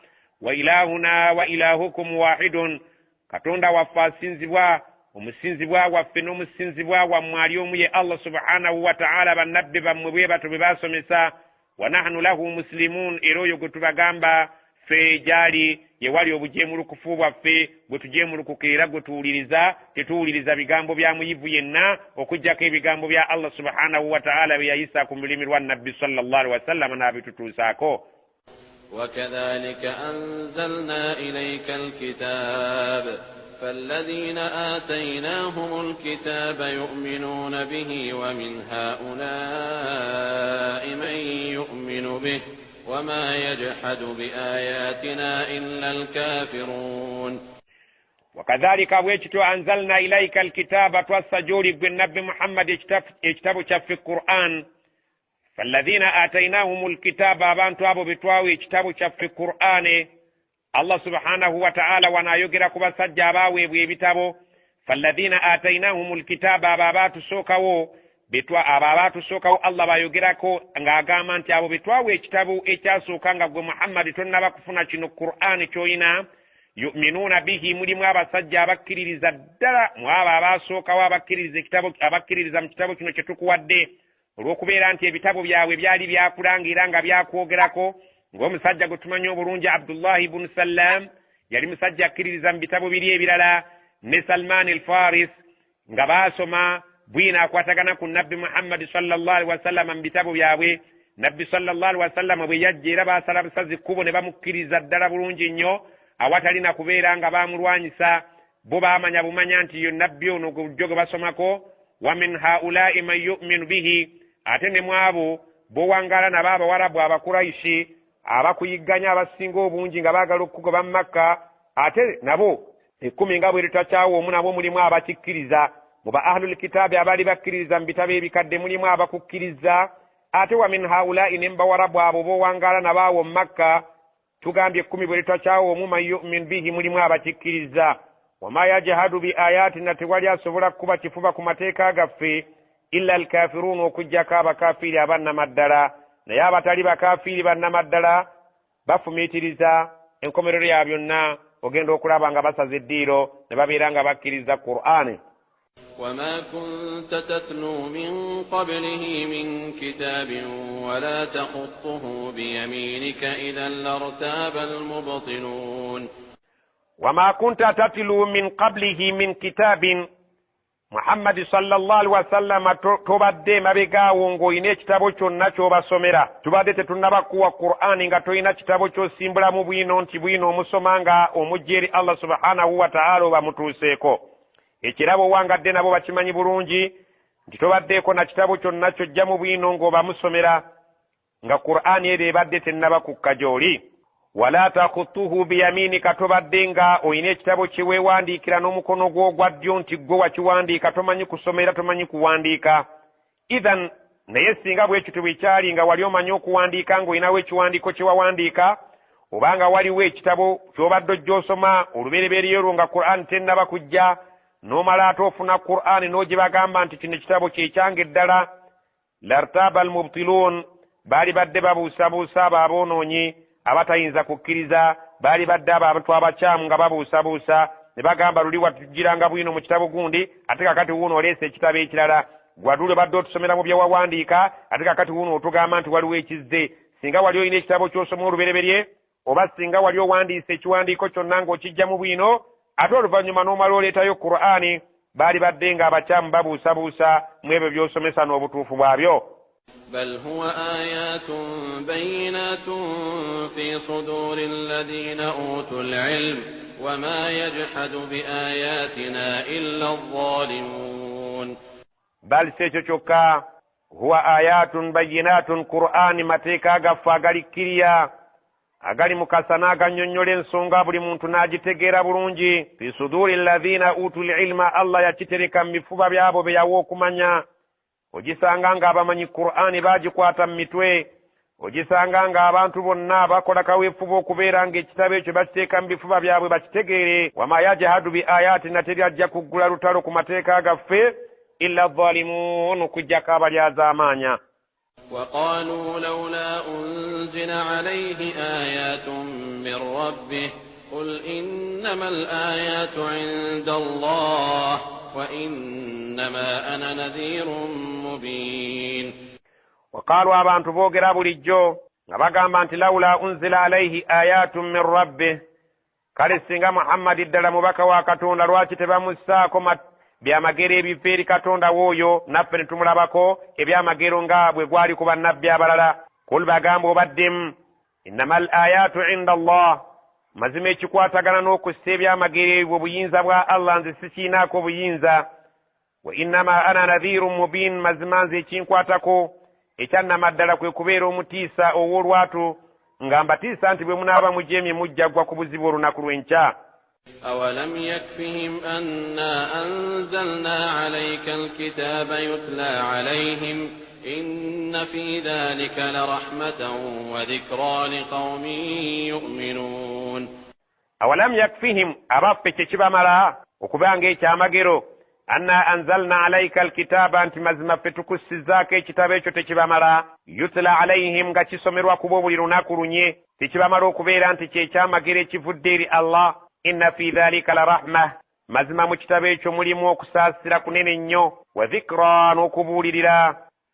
Wa ilahuna wa ilahukum wahidun, katonda waffe asinzibwa, omusinzibwa waffe n'omusinzibwa wammwe ali omu ye Allah subhanahu wa ta'ala. Bannabbi bammwe bwe bato bwe basomesa. Wa nahnu lahu muslimun, era oyo gwe tubagamba ffe gyali ye wali obujeemulukufu bwaffe, bwe tujeemulukukira era gwe tuwuliriza, tetuwuliriza bigambo bya muyivu yenna okujjako ebigambo bya Allah subhanahu wa ta'ala bye yayisa ku lulimi lwa nabbi sallallahu alaihi wasallam n'abitutuusaako. وكذلك أنزلنا إليك الكتاب فالذين آتيناهم الكتاب يؤمنون به ومن هؤلاء من يؤمن به وما يجحد بآياتنا إلا الكافرون وكذلك ويجتو أنزلنا إليك الكتاب توسجولي بالنبي محمد اجتبوا في القرآن فالذين آتيناهم الكتاب أبانتو أبو بتواوي اجتبوا في القرآن الله سبحانه وتعالى وانا يقرأ بسجى باوي بيبتابو فالذين آتيناهم الكتاب أبابات سوكاو بتوا أبابات سوكاو الله بايقرأكو نغاقاما انت أبو بتواوي اجتبوا اجتاسو كانغا محمد تنبا كفنا چنو القرآن چوينا يؤمنون به ملم abasajja abakkiririza ddala mu abo abaasookawo abakkiririza ekitabo abakkiririza mu kitabo kino kye tukuwadde olw'okubeera nti ebitabo byabwe byali byakulangira nga byakwogerako ng'omusajja gwe tumanyi obulungi Abdullahi ibn Sallam yali musajja akkiririza mu bitabo biri ebirala ne Salman al-Faris nga baasoma bwina akwatagana ku nabbi Muhammad sallallahu alaihi wasallam mu bitabo byabwe nabbi sallallahu alaihi wasallam bwe yajja era baasala busazi kkubo ne bamukkiriza ddala bulungi nnyo awatalina kubeera nga bamulwanyisa bo baamanya bumanya nti yo nabbi ono gujjo gwe basomako wa min haulai man yu'minu bihi ate ne mwabo bo wangala nabo abawarabu abakuraishi abakuyigganya abasinga obungi nga baagala okugoba mu Makka ate nabo 10 nga bwe litakyawo omu nabo mulimu abakikkiriza mu ba ahlul kitaabi abaali bakkiririza mu bitabo ebikadde mulimu abakukkiriza ate wa min haulai ne mbawarabu abo bo wangala nabo awo mu Makka tugambye 10 bwe litakyawo omu man yu'min bihi mulimu abakikkiriza wama yajhadu bi ayatina tewali asobola kuba kifuba ku mateeka gaffe illa alkafirun okujjako abakafiri abannamaddala naye abatali bakafiri bannamaddala bafumiitiriza enkomerero ya byonna ogenda okulaba nga basaza eddiiro ne babeera nga bakkiriza Qur'ani. وما كنت تتلو من قبله من كتاب ولا تخطه بيمينك إذا لارتاب المبطلون وما كنت تتلو من قبله من كتاب محمد صلى الله عليه وسلم tubadde mabegaawo ng'olina ekitabo kyonna ky'obasomera tubadde tetunnabakuwa Qur'ani nga tolina kitabo ky'osimbulamu bwino nti bwino omusoma nga omujja eri Allah subhanahu wa ta'ala obamutuuseeko ekirabo wangadde nabo bakimanyi bulungi nti tobaddeeko na kitabo kyonna kyojjamu bwino ng'obamusomera nga Qur'ani ero ebadde tennabakukka gy'oli wala takutuhu biyaminika tobadde nga olina ekitabo kyeweewandiikira n'omukono gwo ogwa ddyo nti gwe wakiwandiika tomanyi kusomera tomanyi kuwandiika ithan naye singa bwekityo bwekyali nga wali omanyi okuwandiika ng'olinawo ekiwandiiko kye wawandiika obanga waliwo ekitabo ky'obadde ojja osoma olubereberye olwo nga Qur'ani tennaba kujja n'omala ate ofuna Qur'ani n'ogibagamba nti kino ekitabo kyekyange ddala lartaba almubtilun baali badde babuusabuusa abo aboonoonyi abatayinza kukkiriza baali badde abo abantu abakyamu nga babuusabuusa ne bagamba luli watujjiranga bwino mu kitabo gundi ate kakati wuuno oleese ekitabo ekirala gwadule badde otusomera mu byewawandiika ate kakati wuuno otugamba nti waliwo ekizze singa wali olina ekitabo ky'osoma olubereberye oba singa wali owandiise ekiwandiiko kyonna ng'okijjamu bwino ate oluvannyuma n'omala oleetayo Qur'ani baali badde nga abakyamu babuusabuusa mu ebyo by'osomesa n'obutuufu bwabyo. بل هو آيات بينات في صدور الذين أوتوا العلم وما يجحد بآياتنا إلا الظالمون بل سيشوكا هو آيات بينات قرآن متيكا غفا غالي كريا agali mukasana aganyonnyola ensonga buli muntu n'agitegeera bulungi fi suduri alladhina utul ilma Allah yakitereka mu bifuba byabo be yawa okumanya ogisanga nga abamanyi Qur'ani bagikwata mu mitwe ogisanga nga abantu bonna bakola kaweefuba okubeera ng'ekitabo ekyo bakiteeka mu bifuba byabwe bakitegeere wama yajhadu bi ayatina teri ajja kuggula lutalo ku mateeka gaffe illa dhalimun okujjako abalyaza amaanya. وقالوا لولا أنزل عليه آيات من ربه قل إنما الآيات عند الله وإنما أنا نذير مبين. وقالوا abantu boogera bulijjo nga bagamba nti lawla unzila alayhi ayatun min rabbih kale singa Muhammadi ddala mubaka wa Katonda lwaki tebamussaako byamagero ebiva eri Katonda w'oyo naffe ne tumulabako ebyamagero nga bwe gwali ku bannabbi abalala. Kul bagamba obaddemu innama al ayatu inda Allah mazima ekikwatagana n'okussa ebyamagero ebyo buyinza bwa Allah nze sikiinaako buyinza wa innama ana nadhirun mubin mazima nze ekinkwatako ekyannamaddala kwe kubeera omutiisa ow'olwatu nga mbatiisa nti bwe munaaba mujeemye mujja kugwa ku buzibu olunaku lw'enkya. أولم يكفهم أنا أنزلنا عليك الكتاب يتلى عليهم إن في ذلك لرحمة وذكرى لقوم يؤمنون. أولم يكفهم أبابك كباملا وكبانك كامجرو أنا أنزلنا عليك الكتاب أنت مزما فتكس الزاكي كتابك تكباملا يتلى عليهم كتسمر وكبوب لرناكرني تكبامرو كبير أنت كامجري كفدير الله إن في ذلك لرحمة مزما مكتابك مليم وكساسر كنين نيو وذكرى نكبول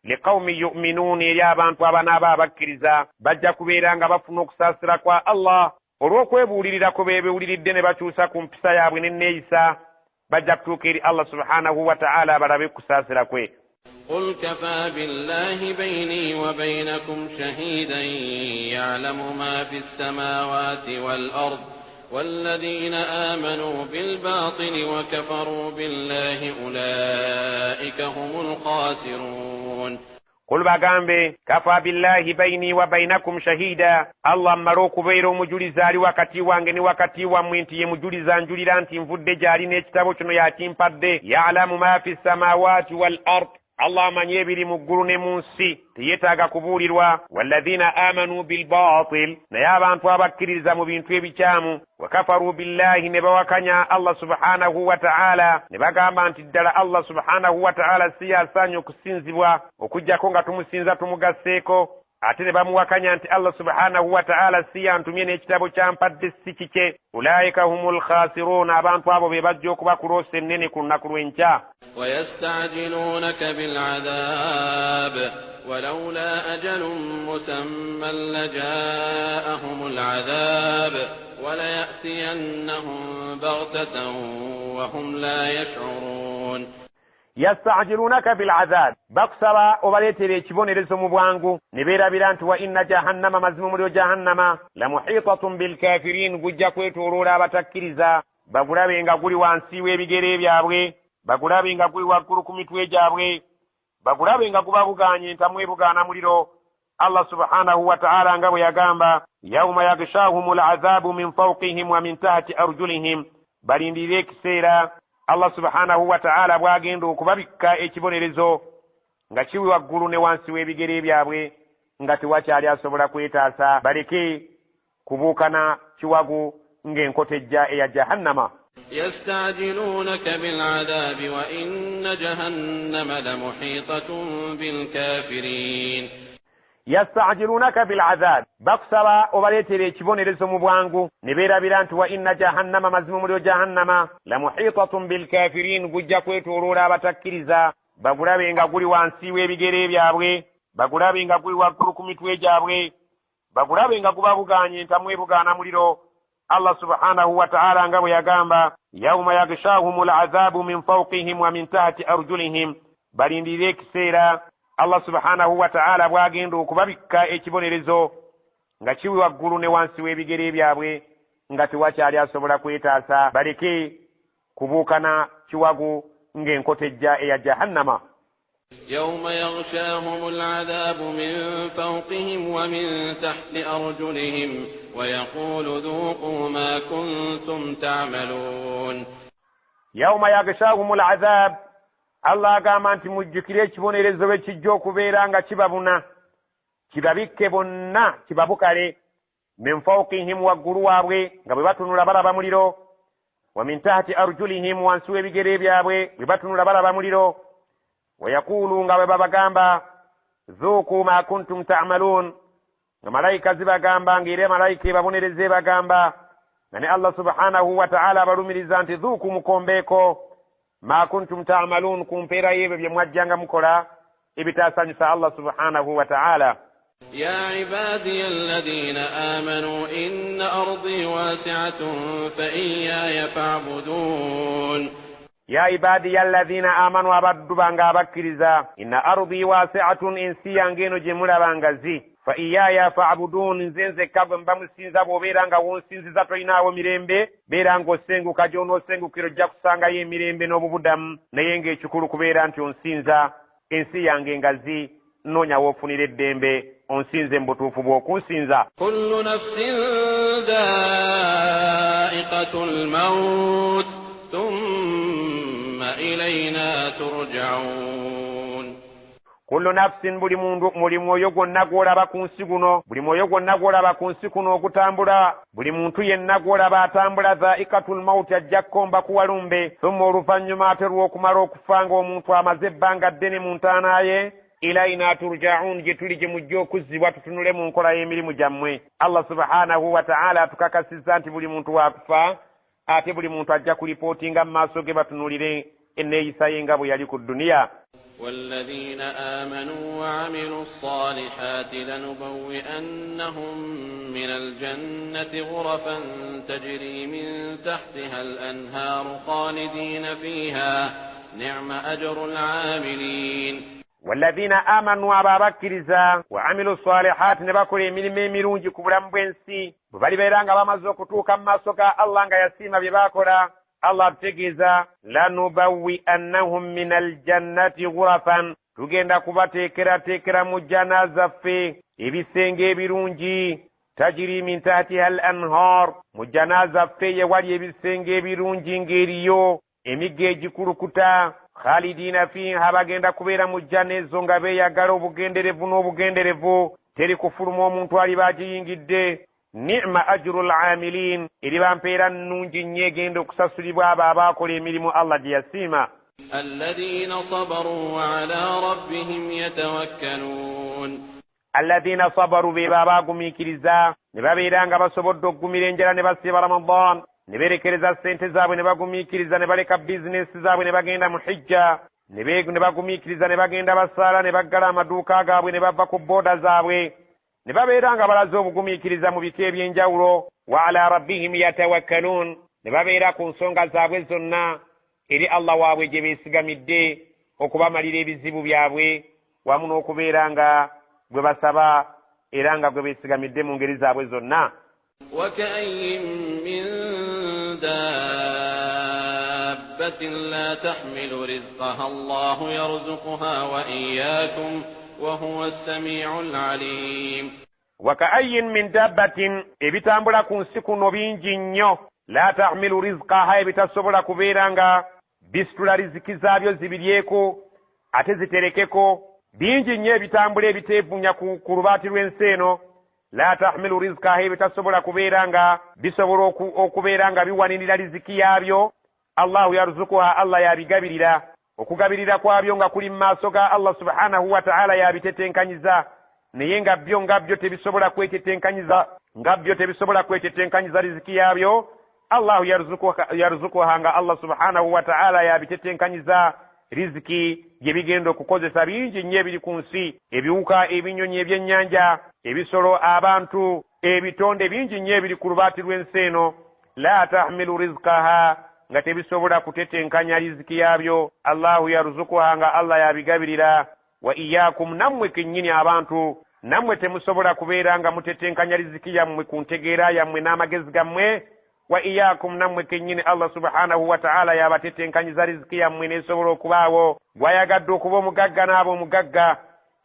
لقوم يؤمنون يا بانtu abanaba bakkiriza bajja kubeeranga bafuna okusasira kwa Allah olw'okwebuulirira kwe beebuuliridde ne bakyusa ku mpisa yaabwe n'enneeyisa bajja kutuuka eri Allah subhanahu wa ta'ala balabe kusasira kwe. قل كفى بالله بيني وبينكم شهيدا يعلم ما في السماوات والأرض والذين آمنوا بالباطل وكفروا بالله أولئك هم الخاسرون. قل باgambe kafa billahi baini wa bainakum shahida Allah mmalo okubeera omujulizaali wakati wange ne wakati wammwe nti ye mujuliza njulira nti nvudde gy'ali n'ekitabo kino yakimpadde ya'lamu ma fi samawati wal ard Allah amanyi ebiri mu ggulu ne mu nsi teyeetaaga kubuulirwa. Walladhina amanu bilbatil naye abantu abakkiririza mu bintu ebikyamu wakafaru billahi ne bawakanya Allah subhanahu wa ta'ala ne bagamba nti ddala Allah subhanahu wa ta'ala si yasaanye okusinzibwa okuggyako nga tumusinza tumugasseeko ate ne bamuwakanya nti Allah subhanahu wa ta'ala si yantumye n'ekitabo kyampadde si kike. Ulaika humul khasirun abantu abo be bajja okuba kuloosa ennene ku lunaku lw'enkya. ويستعجلونك بالعذاب ولولا أجل مسمى لجاءهم العذاب وليأتينهم بغتة وهم لا يشعرون. يستعجلونك بالعذاب bakusaba obaleetera ekibonerezo mu bwangu ne beerabira nti wa inna jahannama mazima muliro jahannama la muhitatun bilkafirin gujja kwetooloola abatakkiriza bagulabe nga guli wansi w'ebigere byabwe bagulabe nga guli waggulu ku mitwe gyabwe bagulabe nga gubabugaanye ntamu ebugaana muliro. Allah subhanahu wa ta'ala nga bwe yagamba yawma yaghshahumul azabu min fawqihim wa min tahti arjulihim balindirire ekiseera Allah subhanahu wa ta'ala bw'agenda okubabikka ekibonerezo nga kiwi waggulu ne wansi w'ebigere byabwe nga tewakyali asobola kwetaasa baleke kubuukana kiwagu ng'enkotejja eya jahannama. يستعجلونك بالعذاب وإن جهنم لمحيطة بالكافرين. يستعجلونك بالعذاب bakusaba obaleetera ekibonerezo mu bwangu ne beerabira nti wa inna jahannama mazima muliro jahannama la muhitatun bilkafirin gujja kwetooloola abatakkiriza bagulabe nga guli wansi w'ebigere byabwe bagulabe nga guli waggulu ku mitwe gyabwe bagulabe nga gubabugaanye ntamu ebugaana muliro. Allah subhanahu wa ta'ala nga bwe yagamba yawma yaghshahumul azabu min fawqihim wa min tahti arjulihim balindirire ekiseera Allah subhanahu wa ta'ala bw'agenda okubabikka ekibonerezo nga kiwi waggulu ne wansi w'ebigere byabwe nga tewakyali asobola kwetaasa baleke kubuukana kiwagu ng'enkotejja eya jahannama. يوم يغشاهم العذاب من فوقهم ومن تحت أرجلهم ويقول ذوقوا ما كنتم تعملون. يوم يغشاهم العذاب Allah agamba nti mujjukire ekibonerezo bwe kijja okubeera nga kibabuna kibabikke bonna kibabukale min fawqihim waggulu waabwe nga bwe batunula balaba muliro wa min tahti arjulihim wansi w'ebigere byabwe bwe batunula balaba muliro wayakulu nga bwe babagamba dhuuku ma kuntum ta'malun nga malayika zibagamba ng'era malayika ebabonereze bagamba nga ne Allah subhanahu wa ta'ala abalumiriza nti dhuuku mukombeeko ma kuntum ta'malun ku mpeera y'ebyo bye mwajjanga mukola ebitaasanyusa Allah subhanahu wa ta'ala. يا عبادي الذين آمنوا إن أرضي واسعة فإياي فاعبدون. يا عبادي الذين آمنوا abaddu bange abakkiriza inna ardi wasi'atun ensi yange eno gye mulaba zi fa iyaya fa'budun nze nzekka gwe mbamusinza bw'obeera nga wonsinziza tolinaawo mirembe beera ng'osenguka gy'onoosengukira ojja kusangayo emirembe n'obubudamu naye ng'ekikulu kubeera nti onsinza ensi yange zi noonya w'ofunira eddembe onsinze mu butuufu bw'okunsinza. kullu nafsin dha'iqatul maut thumma ilayna turja'un. kullu nafsin buli mwoyo gwonna gw'olaba ku nsi guno, buli mwoyo gwonna gw'olaba ku nsi kuno okutambula, buli muntu yenna gw'olaba atambula dha'iqatul maut ajja kukomba kuwalumbe. thumma oluvannyuma ate lw'okumala okufa ng'omuntu amaze ebbanga ddene mu ntaana ye, ilayna turja'un, gye tuli gye mujja okuzzibwa tutunule mu nkola y'emirimu gyammwe. Allah subhanahu wa ta'ala atukakasizza nti buli muntu waakufa, ate buli muntu ajja kulipootinga mu maaso ge batunulire enneeyisa ye nga bwe yali ku duniya. والذين آمنوا وعملوا الصالحات لنبوئنهم من الجنة غرفا تجري من تحتها الأنهار خالدين فيها نعم أجر العاملين. والذين آمنوا أبابكرزا وعملوا الصالحات نبكر من ميرونجي كبرام بنسي ببالي بيرانغا بامازوكو كما سوكا الله يسيما بباكورا. Allah ategeeza lanubawi'annahum min aljannati ghurafan, tugenda kubateekerateekera mu jjana zaffe ebisenge ebirungi, tajiri min tahtiha al anhar, mu jjana zaffe ye wali ebisenge ebirungi ng'eriyo emigga egikulukuta, khalidina fiha, bagenda kubeera mu jjana ezo nga beeyagala obugenderevu n'obugenderevu, teri kufuluma omuntu aliba agiyingidde. ni'ma ajrul amilin, eriba mpeera nnungi nnyo egenda okusasulibwa abo abaakola emirimu Allah gye yasiima. alladhina sabaru wa ala rabbihim yatawakkalun, alladhina sabaru be baagumiikiriza ne babeera nga basobodde okugumira enjala ne basiiba Ramadan, ne beerekereza ssente zaabwe ne bagumiikiriza, ne baleka bizinesi zaabwe ne bagenda mu hijja, ne bagumiikiriza ne bagenda basaala, ne baggala amaduuka gaabwe ne bava ku booda zaabwe, ne babeera nga balaze obugumiikiriza mu bika eby'enjawulo. wa ala rabbihim yatawakkalun, ne babeera ku nsonga zaabwe zonna eri Allah waabwe gye beesigamidde okubamalira ebizibu byabwe wamu n'okubeera nga gwe basaba era nga gwe beesigamidde mu ngeri zaabwe zonna. وكأين من دابة لا تحمل رزقها الله يرزقها وإياكم وهو السميع العليم. وكأين من دابة ebitambula ku nsi kuno bingi nnyo, la tahmilu rizqaha, ebitasobola kubeera nga bisitula riziki zaabyo zibiryeko ate ziterekeko. bingi nnyo ebitambula ebiteevunya ku lubaati lw'ensi eno. la tahmilu rizqaha, ebitasobola kubeera nga bisobola okubeera nga biwanirira riziki yaabyo. Allahu yarzukuha, Allah yabigabirira. okugabirira kwabyo nga kuli mu maaso ga Allah subhanahu wa ta'ala yabitetenkanyiza, naye nga byo tebisobola kwetetenkanyiza riziki yaabyo. Allahu yarzukuha, nga Allah subhanahu wa ta'ala yabitetenkanyiza riziki gye bigenda okukozesa. bingi nnyo ebiri ku nsi, ebiwuka, ebinyonyi, ebyennyanja, ebisolo, abantu, ebitonde, bingi nnyo ebiri ku lubaati lw'ensi eno. la tahmilu rizqaha, nga tebisobola kutetenkanya riziki yaabyo. Allahu yarzukuha, nga Allah yabigabirira. wa iyyakum, nammwe kennyini abantu, nammwe temusobola kubeera nga mutetenkanya riziki yammwe ku ntegeera yammwe n'amagezi gammwe. wa iyyakum, nammwe kennyini Allah subhanahu wa ta'ala yabatetenkanyiza riziki yammwe nesobola okubaawo. gwayagadde okuba omugagga n'aba omugagga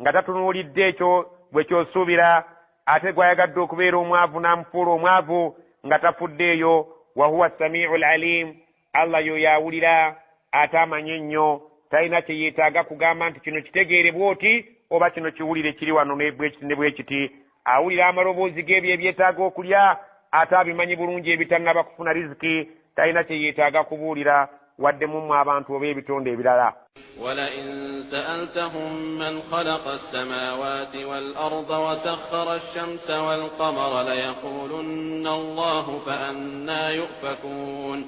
nga tatunuulidde ekyo bwe kyosuubira, ate gwayagadde okubeera omwavu n'amufuula omwavu nga tafuddeeyo. wa huwa sami'ul alim, Allah yo yawulira ate amanye nnyo, talina kye yeetaaga kugamba nti kino kitegeere bw'oti oba kino kiwulire kiri wano ne bwe kiti. awulira amaloboozi g'ebyo ebyetaaga okulya, ate abimanyi bulungi ebitannaba kufuna riziki, talina kye yeetaaga kubuulira wadde mumwe abantu oba ebitonde ebirala. ولئن سألتهم من خلق السماوات والأرض وسخر الشمس والقمر ليقولن الله فأنى يؤفكون.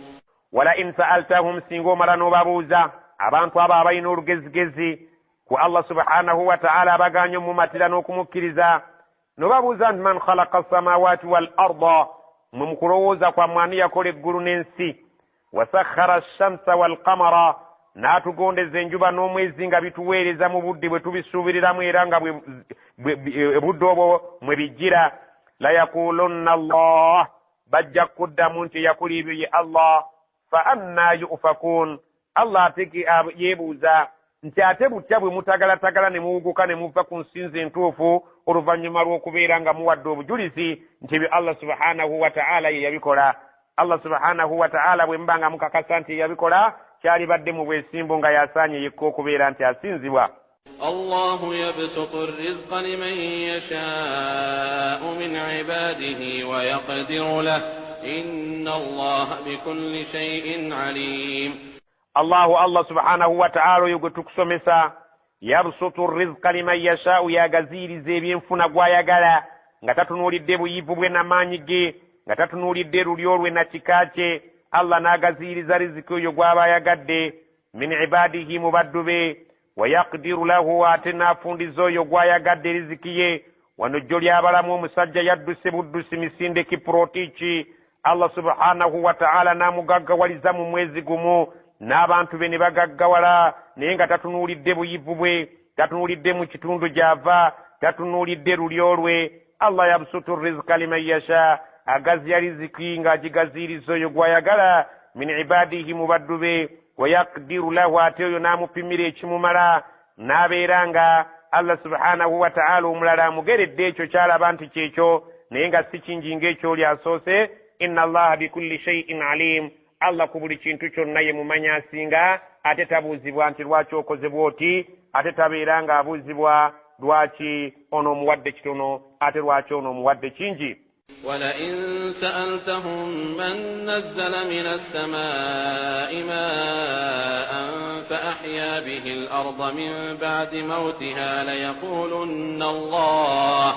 ولئن سألتهم singo mara n'obabuuza abantu abo abalina olugezigezi ku Allah subhanahu wa ta'ala abaganya omumatira n'okumukkiriza, n'obabuuza nti man khalaqa samawati wal arda, mwe mu kulowooza kwammwe ani yakola eggulu n'ensi. wasakhara shamsa wal qamara, n'atugondeza enjuba n'omwezi nga bituweereza mu budde bwe tubisuubiriramu era nga budde obwo mwe bijjira. layakulunna Allah, bajja kuddamu nti yakola ebyo ye Allah. fa anna yufakun, Allah yeebuuza nti ate butya bwe mutagalatagala ne muwuguka ne muva ku nsinzi entuufu oluvannyuma lw'okubeera nga muwadde obujulizi nti ebyo Allah subhanahu wa ta'ala ye yabikola. Allah subhanahu wa ta'ala bwe muba nga mukakasa nti ye yabikola kyalibadde mu bwesimbu nga yasaanye yekka okubeera nti asinzibwa. الله يبسط الرزق لمن يشاء من عباده ويقدر له إن الله بكل شيء عليم. الله سبحانه وتعالى يقول يبسط الرزق لمن يشاء يا غزير زيبين فنا غواياغالا nga tatunulidde buyivu bwe n'amaanyi ge nga tatunulidde lulyo lwe na kika kye Allah n'agaziiriza riziki oyo gw'aba ayagadde min ibadihi mu baddu be wayaqdiru lahu ate n'afundiza oyo gw'ayagadde riziki ye wano jjo lyabalamu omusajja yadduse buddusi misinde kiprotiki Allah subhanahu wa ta'ala n'amugaggawaliza mu mwezi gumu n'abantu be ne bagaggawala naye nga tatunulidde buyivu bwe tatunulidde mu kitundu gy'ava tatunulidde lulyo lwe. Allah yabsutu rizqa liman yasha agazya riziki ng'agigaziiriza oyo gw'ayagala min ibadihi mu baddu be wayaqdiru lahu ate oyo n'amupimira ekimumala n'abeera nga Allah subhanahu wa ta'ala omulala amugeredde ekyo kyalaba nti kyekyo naye nga si kingi ng'ekyoli asoose. inna allaha bikulli shay'in alim. Allah ku buli kintu kyonna ye mumanyi asinga ate tabuuzibwa nti lwaki okoze bw'oti ate tabeera ng'abuuzibwa lwaki ono omuwadde kitono ate lwaki ono omuwadde kingi. ولئن سألتهم من نزل من السماء ماء فأحيا به الأرض من بعد موتها ليقولن الله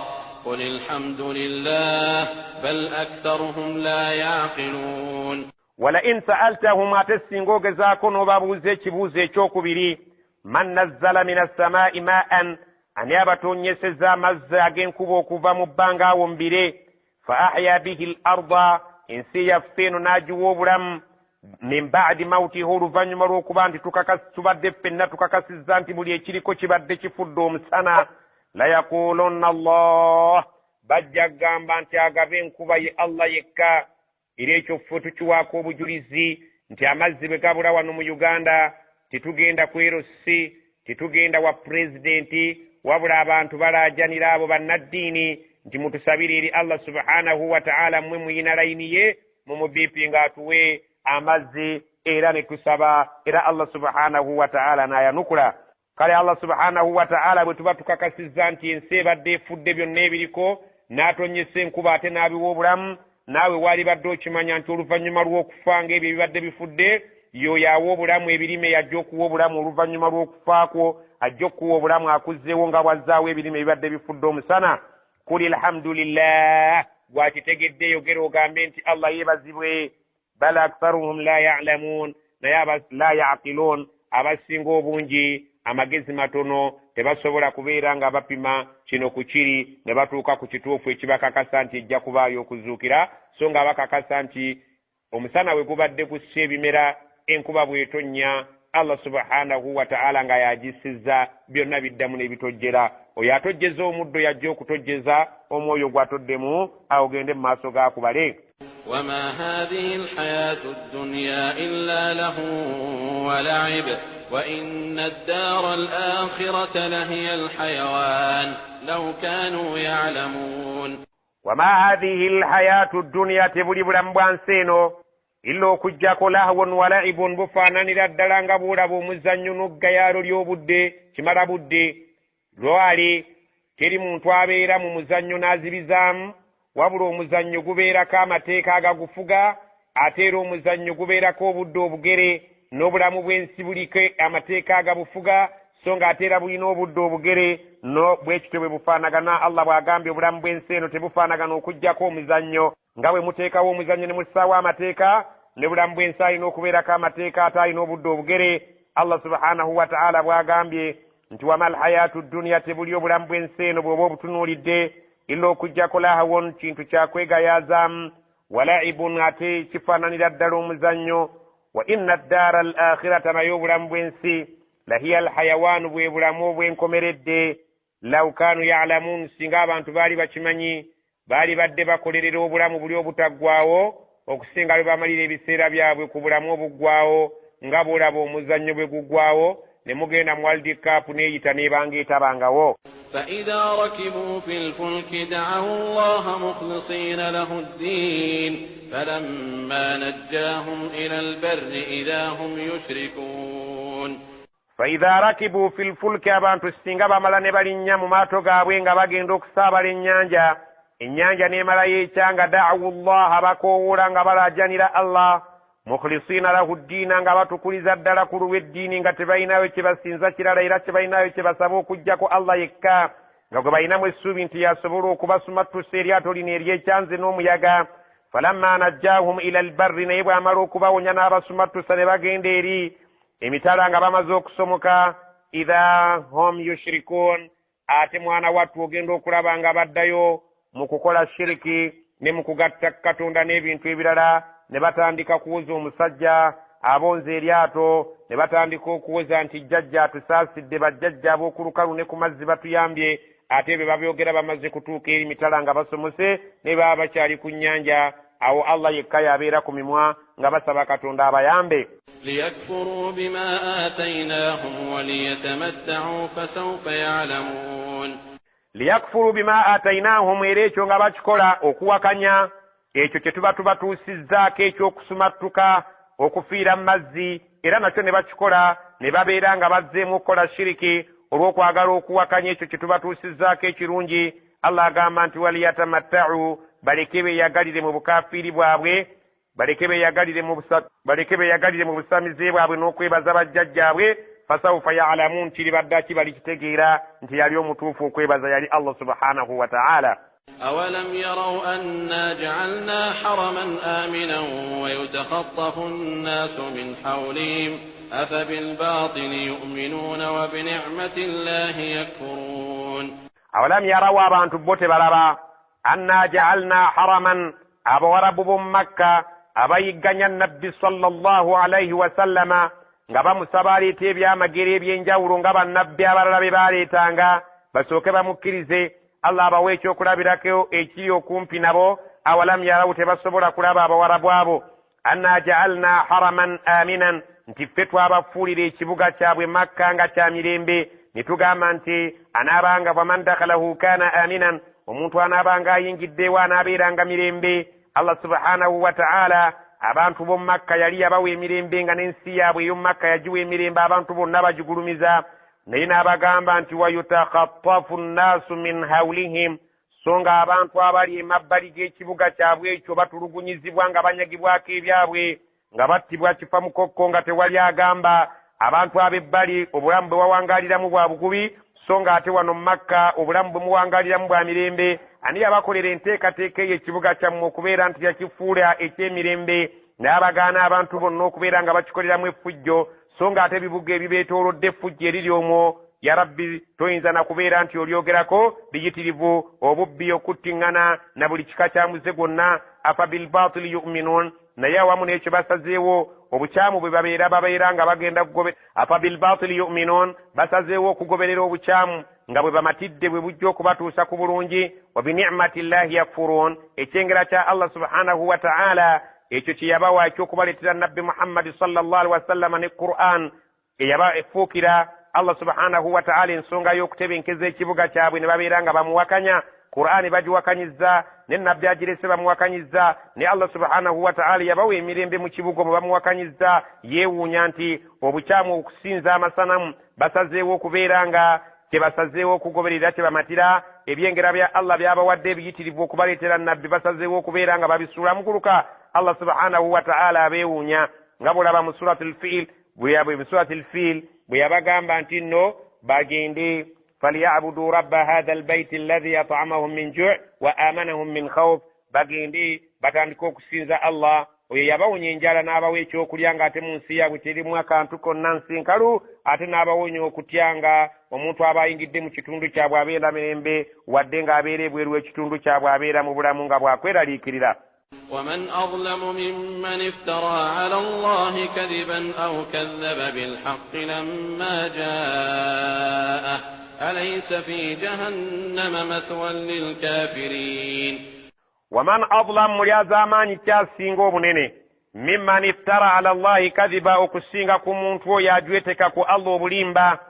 قل الحمد لله بل أكثرهم لا يعقلون. ولئن سألتهم أتسنغو جزاكو نوبابوزي كبوزي چوكبري من نزل من السماء ماء أن يبتون يسزا مزا جنكبو كوبا مبانغا ومبري فأحيا به الأرض إنسي يفين ناجو برم من بعد موته رفاني مروكبان تكاكس تبدي فينا تكاكس الزانتي بولي چريكو چبدي چفدوم سنة لا يقولون الله بجا غامبان تياغابين كوبا الله يكا irecho foto chuwako obujulizi nti amazzi bwe gabula wano mu Uganda titugenda kwero si titugenda wa presidenti wabula abantu balajanira abo bannaddiini nti mutusabire eri Allah subhanahu wa ta'ala mwe muyina layini ye mumubipi nga atuwe amazzi era ne tusaba era Allah subhanahu wa ta'ala nayanukula. Kale Allah subhanahu wa ta'ala bwe tuba tukakasizza nti ensi ebadde efudde byonna ebiriko n'atonyesa enkuba ate n'abiwa obulamu naawe wali badde okimanya nti oluvannyuma lw'okufa ng'ebyo ebibadde bifudde y'oyo awa obulamu ebirime yajja okuwa obulamu oluvannyuma lw'okufaakwo ajja okuwa obulamu akuzzeewo nga bwazzaawo ebirime ebibadde bifudde omusana. Kuli alhamdulillah gwakitegedde yogera ogambe nti Allah yeebazibwe bal aktharuhum la ya'lamun naye la ya'qilun abasinga obungi amagezi matono tebasobola kubeera nga bapima kino ku kiri ne batuuka ku kituufu ekibakakasa nti ejja kubaayo okuzuukira so nga bakakasa nti omusana we gubadde gussa ebimera enkuba bw'etonnya Allah subhanahu wa ta'ala nga yagisizza byonna biddamu n'ebitojjera oyo atojjeza omuddo yajja okutojjeza omwoyo gw'atoddemu awogende mu maaso gaakubale. وما هذه الحياة الدنيا إلا له ولعب وإن الدار الآخرة لهي الحيوان لو كانوا يعلمون. وما هذه الحياة الدنيا تبلي بلنبوان سينو إلا كجاكو لهو ولعب بفانان ردلان بولا بمزنو نقيارو ليوبودي كمارا بودي لوالي كريم متوابيرا ممزنو نازبزام wabula omuzannyo gubeerako amateeka agagufuga ate era omuzannyo gubeerako obudde obugere n'obulamu bw'ensi buliko amateeka agabufuga so nga ate era bulina obudde obugere bwekityo bwe bufaanagana. Allah bw'agambye obulamu bw'ensi eno tebufaanagana okuggyako omuzannyo nga bwe muteekawo omuzannyo ne mussaawo amateeka ne bulamu bw'ensi alina okubeerako amateeka ate alina obudde obugere. Allah subhanahu wa ta'ala bw'agambye nti wamal hayatu dunya tebuli obulamu bw'ensi eno bw'oba obutunuulidde illa okuggyako lahawon kintu kyakwegayaazamu walaibun ate kifaananira ddala omuzannyo wa inna ddaara al akhirata naye obulamu bw'ensi lahiya al hayawaanu bwe bulamu obwenkomeredde law kaanu ya'lamuun singa abantu baali bakimanyi baali badde bakolerera obulamu buli obutaggwaawo okusinga bwe bamalira ebiseera byabwe ku bulamu obuggwaawo nga bw'olaba omuzannyo bwe guggwaawo ne mugenda mu World Cup n'eyita n'ebanga etabangawo. فإذا ركبوا في الفلك دعوا الله مخلصين له الدين فلما نجاهم إلى البر إذا هم يشركون. فإذا ركبوا في الفلك abantu singa bamala ne balinnya mu maato gaabwe nga bagenda okusaabala ennyanja n'emala y'ekyanga da'u Allah bakoowoola nga balaajanira Allah mukhlisina lahu ddiina nga batukuliza ddala ku lw'eddiini nga tebalinayo kye basinza kirala era tebalinayo kye basaba okuggyako Allah yekka nga gwe balinamu essuubi nti yasobola okubasumattusa eryato lino ery'ekyanze n'omuyaga. falamma najjaahum ila albarri naye bw'amala okubawonya n'abasumattusa ne bagenda eri emitala nga bamaze okusomoka idha hum yushrikuun ate mwana wattu ogenda okulaba nga baddayo mu kukola shiriki ne mu kugatta Katonda n'ebintu ebirala ne batandika kuwoza omusajja abonze eryato ne batandika okuwoza nti jjajja atusaasidde bajjajja ab'okulukalu ne ku mazzi batuyambye ate be babyogera bamaze kutuuka eri mitala nga basomose ne baba bakyali ku nnyanja awo Allah yekka yabeera ku mimwa nga basaba Katonda abayambe. ليكفروا بما آتيناهم وليتمتعوا فسوف يعلمون. ليكفروا بما آتيناهم era ekyo nga bakikola okuwakanya ekyo kye tuba tubatuusizzaako ekyokusumattuka okufiira mu mazzi era nakyo ne bakikola ne babeera nga bazzeemu okukola shiriki olw'okwagala okuwakanya ekyo kye tubatuusizzaako ekirungi. Allah agamba nti waliyatamatta'u baleke beeyagalire mu bukafiiri bwabwe baleke beeyagalire mu busamize bwabwe n'okwebaza bajjajjaabwe fasawfa ya'lamuun kiribadda kibali kitegeera nti yali omutuufu okwebaza yali Allah subhanahu wa ta'ala. أولم يروا أنا جعلنا حرما آمنا ويتخطف الناس من حولهم أفبالباطل يؤمنون وبنعمة الله يكفرون. أولم يروا abantu bo tebalaba أنا جعلنا حرما abawarabu b'omu Makka abayigganya Nabbi sallallahu alayhi wa sallama nga bamusaba aleeta ebyamagero eby'enjawulo nga bannabbi abalala be baaleetanga basooke bamukkirize Allah abawa ekyokulabirako ekiri okumpi nabo. awalam yarawu tebasobola kulaba abawarabu abo anna ja'alna haraman aminan nti ffe twabafuulira ekibuga kyabwe Makka nga kya mirembe ne tugamba nti anaabanga waman dakhalahu kana aminan omuntu anaabanga ayingiddeewo anaabeeranga mirembe. Allah subhanahu wa ta'ala abantu b'omu Makka yali yabawa emirembe nga n'ensi yaabwe ey'omu Makka yagiwa emirembe abantu bonna bagigulumiza naye n'abagamba nti wayutakhattafu nnaasu min hawlihim so nga abantu abali emabbali g'ekibuga kyabwe ekyo batulugunyizibwa nga banyagibwako ebyabwe nga battibwa kifa mukokko nga tewali agamba abantu ab'ebbali obulamu bwe wawangaaliramu bwa bugubi so nga ate wano mu Makka obulamu bwe muwangaaliramu bwa mirembe. Ani yabakolera enteekateeka eyo ekibuga kyammwe okubeera nti yakifuula eky'emirembe n'abagaana abantu bonna okubeera nga bakikoleramu effujjo so nga ate ebibuga ebibeetoolodde effujjo eriri omwo ya Rabbi toyinza na kubeera nti olyogerako biyitirivu obubbi okuttiŋŋana na buli kika kya muze gwonna. afa bilbaatili yu'minuun naye awamu n'ekyo basazeewo obukyamu bwe babeera nga bagenda kugoberera. afa bilbaatili yu'minuun basazeewo okugoberera obukyamu nga bwe bamatidde bwe bujja okubatuusa ku bulungi. wa bini'mati llahi yakfuruun ekyengera kya Allah subhanahu wa ta'ala ekyo kye yabawa ekyokubaleetera Nabbi Muhammad sallallahu alaihi wasallam ne Qur'an eyaba efuukira Allah subhanahu wa ta'ala ensonga y'okutebenkeza ekibuga kyabwe ne babeera nga bamuwakanya. Qur'ani bagiwakanyizza ne Nabbi agirese bamuwakanyizza ne Allah subhanahu wa ta'ala yabawa emirembe mu kibuga bwe bamuwakanyizza yeewuunya nti obukyamu okusinza amasanamu basazeewo okubeera nga tebasazeewo okugoberera tebamatira ebyengera bya Allah byabawadde ebiyitirivu okubaleetera Nabbi basazeewo okubeera nga babisuula muguluka. Allah subhanahu wa ta'ala abeewuunya nga bulaba mu suratul Fil bwe yabagamba nti nno bagende falyabudu rabba hadha albayti alladhi at'amahum min ju' wa amanahum min khawf bagende batandika okusinza Allah oyo yabawonya enjala n'abawa ekyokulya ng'ate mu nsi yaabwe terimu akantu konna nsinkalu ate n'abawonya okutyanga omuntu aba ayingidde mu kitundu kyabwe abeera mirembe wadde ng'abeera ebweru w'ekitundu kyabwe abeera mu bulamu nga bwakweraliikirira. ومن أظلم ممن افترى على الله كذبا أو كذب بالحق لما جاءه أليس في جهنم مثوى للكافرين. ومن أظلم مليازامان كاسينغو منيني mimman iftara ala allahi kadhiba okusinga ku muntu oyo ajweteka ku Allah obulimba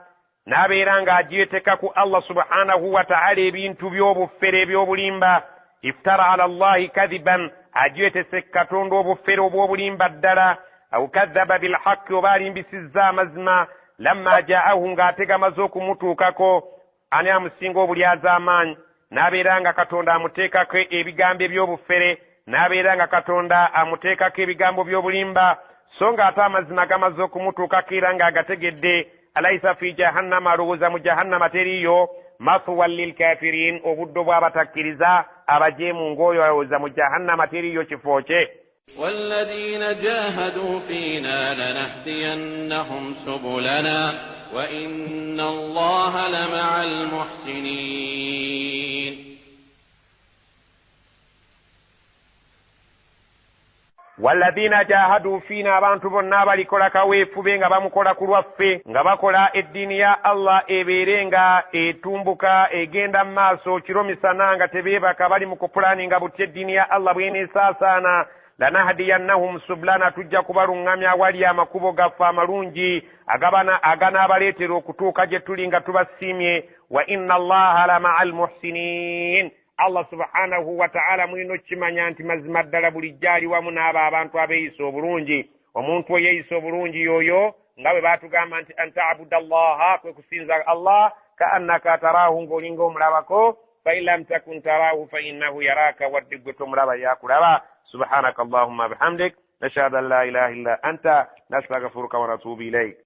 n'abeera nga ajweteka ku Allah subhanahu wa ta'ala ebintu by'obufere by'obulimba. Iftara ala allahi kadhiban ajwetese katonda obufere obw'obulimba ddala. Aw kadhaba bilhaqqi oba alimbisizza amazima lamma ja'ahu ng'ate gamaze okumutuukako. Ani amusinga obulyaza amaanyi n'abeera nga katonda amuteekako ebigambo eby'obufere n'abeera nga katonda amuteekako ebigambo by'obulimba so ng'ate amazima gamaze okumutuukako era ng'agategedde. Alaysa fi jahannama alowooza mu jahannama teriyo mathwan lilkafirin obuddo bw'abatakkiriza abajeemu ng'oyo alowooza mu jahannama teriyo kifo kye. والذين جاهدوا فينا لنهدينهم سبلنا وإن الله لمع المحسنين. والذين جاهدوا فينا abantu bonna abalikola kaweefube nga bamukola ku lwaffe nga bakola eddiini ya Allah ebeere nga etumbuka egenda mu maaso kiro misana nga tebeebaka bali mu kupulaninga buti eddiini ya Allah bw'eneesaasaana. Lanahdiyannahum sublana tujja kubaluŋŋamya awali amakubo gaffe amalungi aganaabaleetera okutuuka gye tuli nga tubasiimye. Wa inna allaha lama'a almuhsinin. Allah subhanahu wa ta'ala mulina okukimanya nti mazima ddala bulijjo ali wamu n'abo abantu abeeyisa obulungi. Omuntu oyeeyisa obulungi y'oyo nga bwe baatugamba nti anta'buda allaha kwe kusinza Allah ka'annaka taraahu ng'olinga omulabako fa in lam takun taraahu fa innahu yaraaka wadde gwe tomulaba yakulaba. سبحانك اللهم بحمدك نشهد أن لا إله إلا أنت نستغفرك ونتوب إليك.